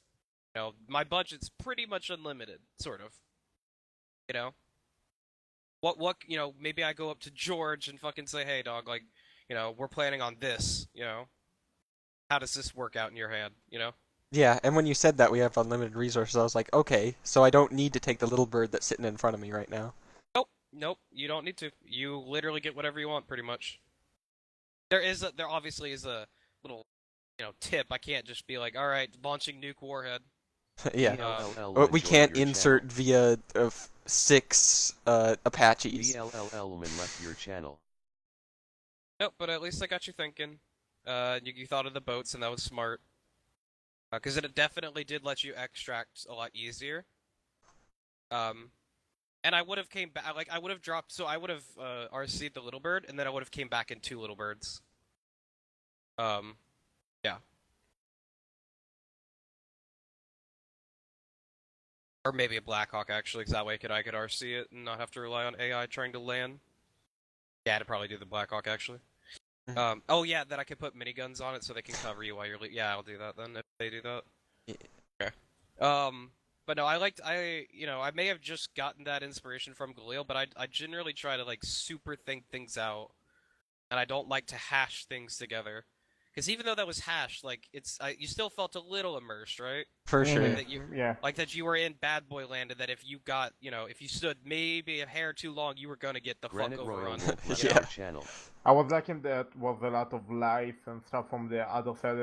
You know, my budget's pretty much unlimited, sort of. You know? What, you know, maybe I go up to George and fucking say, hey, dog, like, you know, we're planning on this, you know? How does this work out in your hand, you know? Yeah, and when you said that we have unlimited resources, I was like, okay, so I don't need to take the little bird that's sitting in front of me right now. Nope, you don't need to. You literally get whatever you want, pretty much. There obviously is a little, you know, tip. I can't just be like, alright, launching nuke warhead. Yeah. We can't insert via 6 Apaches. BLLLman left your channel. Nope, but at least I got you thinking. You thought of the boats, and that was smart. Because it definitely did let you extract a lot easier. And I would have came back, like, I would have dropped, so I would have RC'd the little bird, and then I would have came back in 2 little birds. Yeah. Or maybe a Blackhawk, actually, because that way I could RC it and not have to rely on AI trying to land. Yeah, I'd probably do the Blackhawk, actually. Oh yeah, then I could put miniguns on it so they can cover you while you're yeah, I'll do that then, if they do that. Yeah. Okay. But no, I may have just gotten that inspiration from Galil, but I generally try to like super think things out, and I don't like to hash things together. Because even though that was hashed, like you still felt a little immersed, right? For sure. Like that you were in Bad Boy Land, and that if you got, if you stood maybe a hair too long, you were gonna get the Granite fuck Royal overrun. Wolf you left know? your channel. I was liking that was a lot of lights and stuff from the other side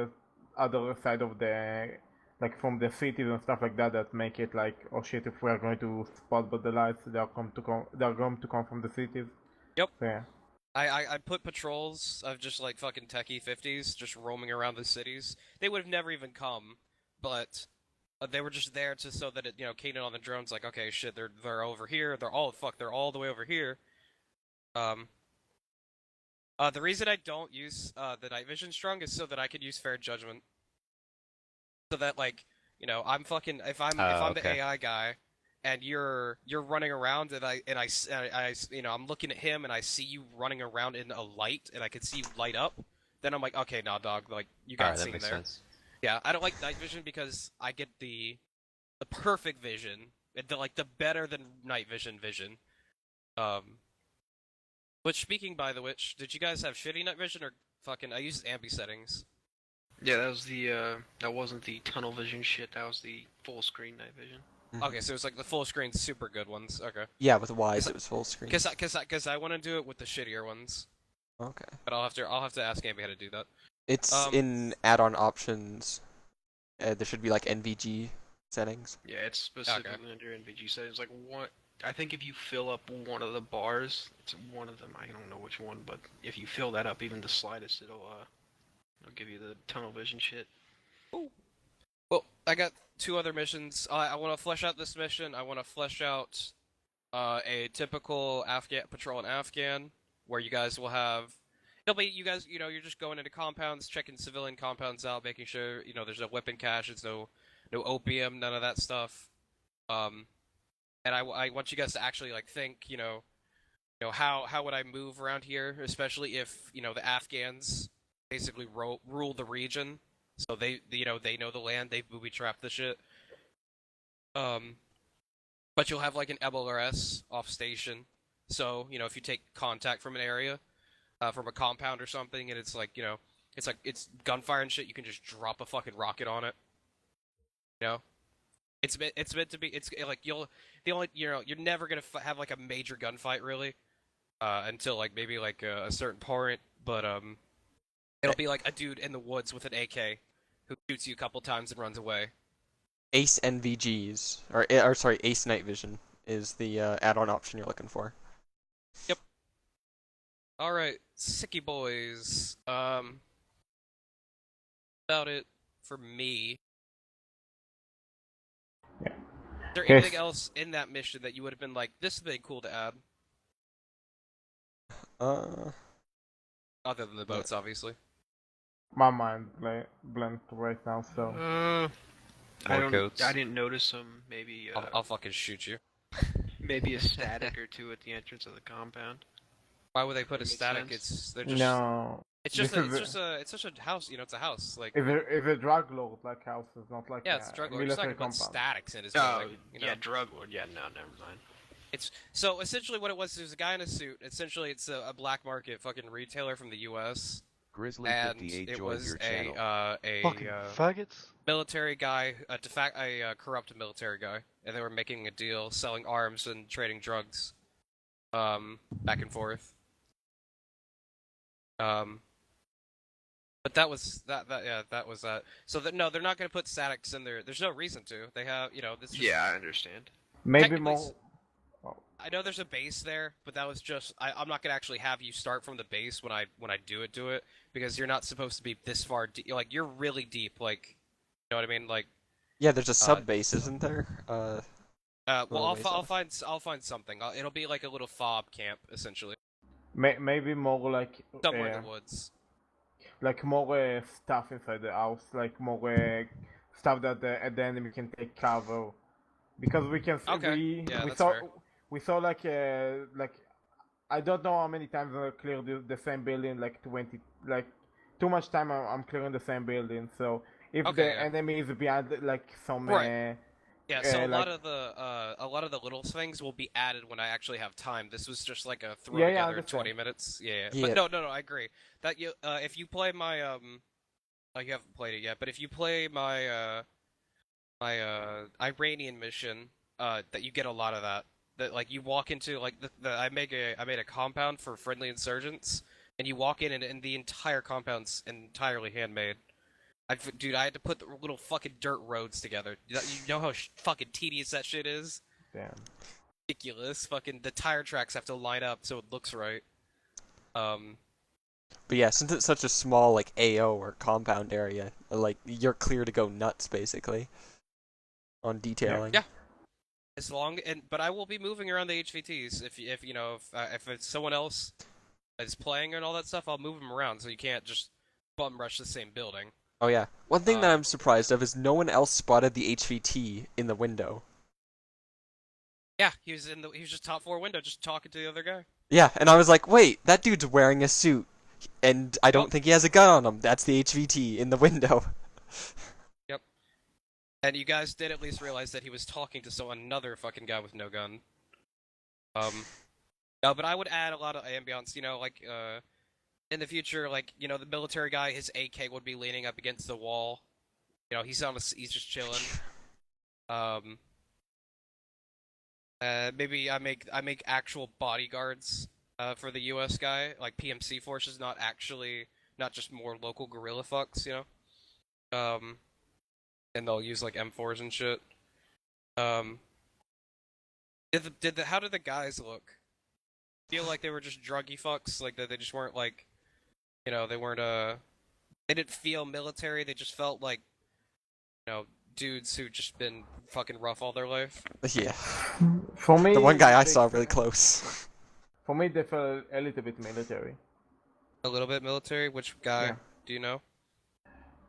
of the, like from the cities and stuff like that, that make it like, oh shit, if we are going to spot but the lights, they are going to come from the cities. Yep. So, yeah. I put patrols of just like fucking techie 50s just roaming around the cities. They would have never even come, but they were just there so that it, Kanan on the drone's like, okay, shit, they're over here. They're all the way over here. The reason I don't use the night vision strung is so that I could use fair judgment. So that like, I'm fucking if I'm the AI guy and you're running around and I I'm looking at him and I see you running around in a light and I can see you light up, then I'm like, okay, nah, dog, like you got seen there. Sense. Yeah, I don't like night vision because I get the perfect vision, the better than night vision. Which, speaking by the which, did you guys have shitty night vision or fucking? I used ambi settings. Yeah, that was the that wasn't the tunnel vision shit. That was the full screen night vision. Okay, so it was like the full screen, super good ones. Okay. Yeah, with Wise it was full screen. Because I want to do it with the shittier ones. Okay. But I'll have to ask Ambi how to do that. It's in add-on options. There should be like NVG settings. Yeah, it's specifically under NVG settings. Like I think if you fill up one of the bars, it's one of them. I don't know which one, but if you fill that up even the slightest, it'll give you the tunnel vision shit. Ooh. Well, I got 2 other missions. I want to flesh out this mission. I want to flesh out a typical Afghan patrol in Afghan, where you guys will have. It'll be you guys. You're just going into compounds, checking civilian compounds out, making sure there's no weapon caches, no opium, none of that stuff. And I want you guys to actually like think, how would I move around here, especially if the Afghans basically rule the region, so they know the land, they've booby trapped the shit. But you'll have like an MLRS off station, so if you take contact from an area, from a compound or something, and it's gunfire and shit, you can just drop a fucking rocket on it. It's meant to be. It's like you're never gonna have like a major gunfight really, until like maybe like a certain point. But it'll be like a dude in the woods with an AK who shoots you a couple times and runs away. Ace NVGs or sorry, Ace Night Vision is the add-on option you're looking for. Yep. All right, sicky boys. About it for me. Yeah. Is there anything else in that mission that you would have been like, this would be cool to add? Other than the boats, obviously. My mind blanked right now, so. I didn't notice some. Maybe. I'll fucking shoot you. Maybe a static or two at the entrance of the compound. Why would they put a static? They're just. No. It's just a house. It's a house. Like. If a drug lord like house is not like. Yeah, it's a drug lord. It's not gonna put statics in his. Yeah, drug lord. Yeah, no, never mind. It's so essentially what it was. There's a guy in a suit. Essentially, it's a black market fucking retailer from the U.S. Grizzly and 58 it joined was your channel. Fucking faggots. Military guy, a corrupt military guy, and they were making a deal, selling arms and trading drugs, back and forth. But that was that. Yeah, that was that. So no, they're not going to put statics in there. There's no reason to. They have, this. Just, yeah, I understand. Maybe more. I know there's a base there, but that was just. I'm not going to actually have you start from the base when I do it because you're not supposed to be this far deep. Like you're really deep. Like, you know what I mean? Like. Yeah, there's a sub base, isn't there? Well, I'll find something. It'll be like a little fob camp essentially. Maybe more like. Somewhere in the woods. Like more stuff inside the house, like more stuff that the enemy can take cover, because we can. Okay. We saw like I don't know how many times I cleared the same building, like 20, like too much time I'm clearing the same building. So if Okay, the yeah. enemy is behind like some Right. Yeah, so a like... lot of the little things will be added when I actually have time. This was just like a throw Yeah, I together in understand. 20 minutes. Yeah. Yeah. But no, I agree. That you if you play my you haven't played it yet, but if you play my Iranian mission, that you get a lot of that. That like you walk into like I made a compound for friendly insurgents, and you walk in and the entire compound's entirely handmade. Dude, I had to put the little fucking dirt roads together. You know how fucking tedious that shit is? Damn. Ridiculous. Fucking the tire tracks have to line up so it looks right. But yeah, since it's such a small like AO or compound area, like you're clear to go nuts basically on detailing. Yeah. But I will be moving around the HVTs if you know if it's someone else is playing and all that stuff, I'll move them around so you can't just bum rush the same building. Oh yeah. One thing that I'm surprised of is no one else spotted the HVT in the window. Yeah, he was just top floor window, just talking to the other guy. Yeah, and I was like, wait, that dude's wearing a suit, and I don't think he has a gun on him. That's the HVT in the window. Yep. And you guys did at least realize that he was talking to another fucking guy with no gun. No, but I would add a lot of ambiance, you know, like, in the future, like, you know, the military guy, his AK would be leaning up against the wall. You know, he's just chilling. Maybe I make actual bodyguards, for the US guy, like PMC forces, not just more local guerrilla fucks, you know? And they'll use, like, M4s and shit. How did the guys look? Feel like they were just druggy fucks, like that they just weren't like, you know, they didn't feel military, they just felt like, you know, dudes who just been fucking rough all their life. Yeah. For me, the one guy I saw really close. For me, they felt a little bit military. A little bit military? Which guy? Yeah. Do you know?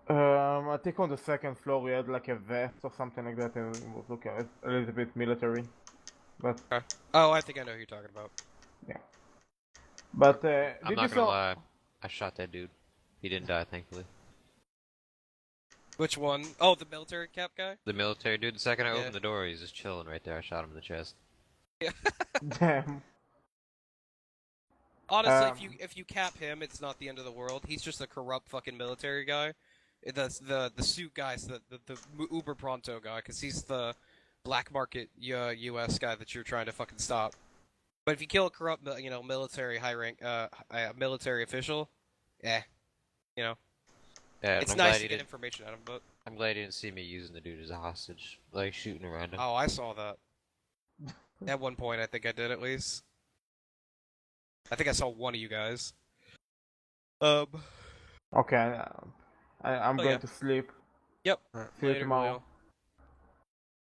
I think on the second floor we had like a vest or something like that, and it was looking a little bit military. But oh, I think I know who you're talking about. Yeah. But I'm not gonna lie, I shot that dude. He didn't die, thankfully. Which one? Oh, the military cap guy? The military dude. The second I opened the door, he's just chilling right there. I shot him in the chest. Yeah. Damn. Honestly, if you cap him, it's not the end of the world. He's just a corrupt fucking military guy. The suit guy's the uber pronto guy, because he's the black market U.S. guy that you're trying to fucking stop. But if you kill a corrupt, you know, military high rank, military official, you know, yeah, it's nice to get information out of him. But I'm glad you didn't see me using the dude as a hostage, like shooting around him. Oh, I saw that. At one point, I think I did at least. I think I saw one of you guys. Okay, I'm going to sleep. Yep. See you Later, tomorrow. Will.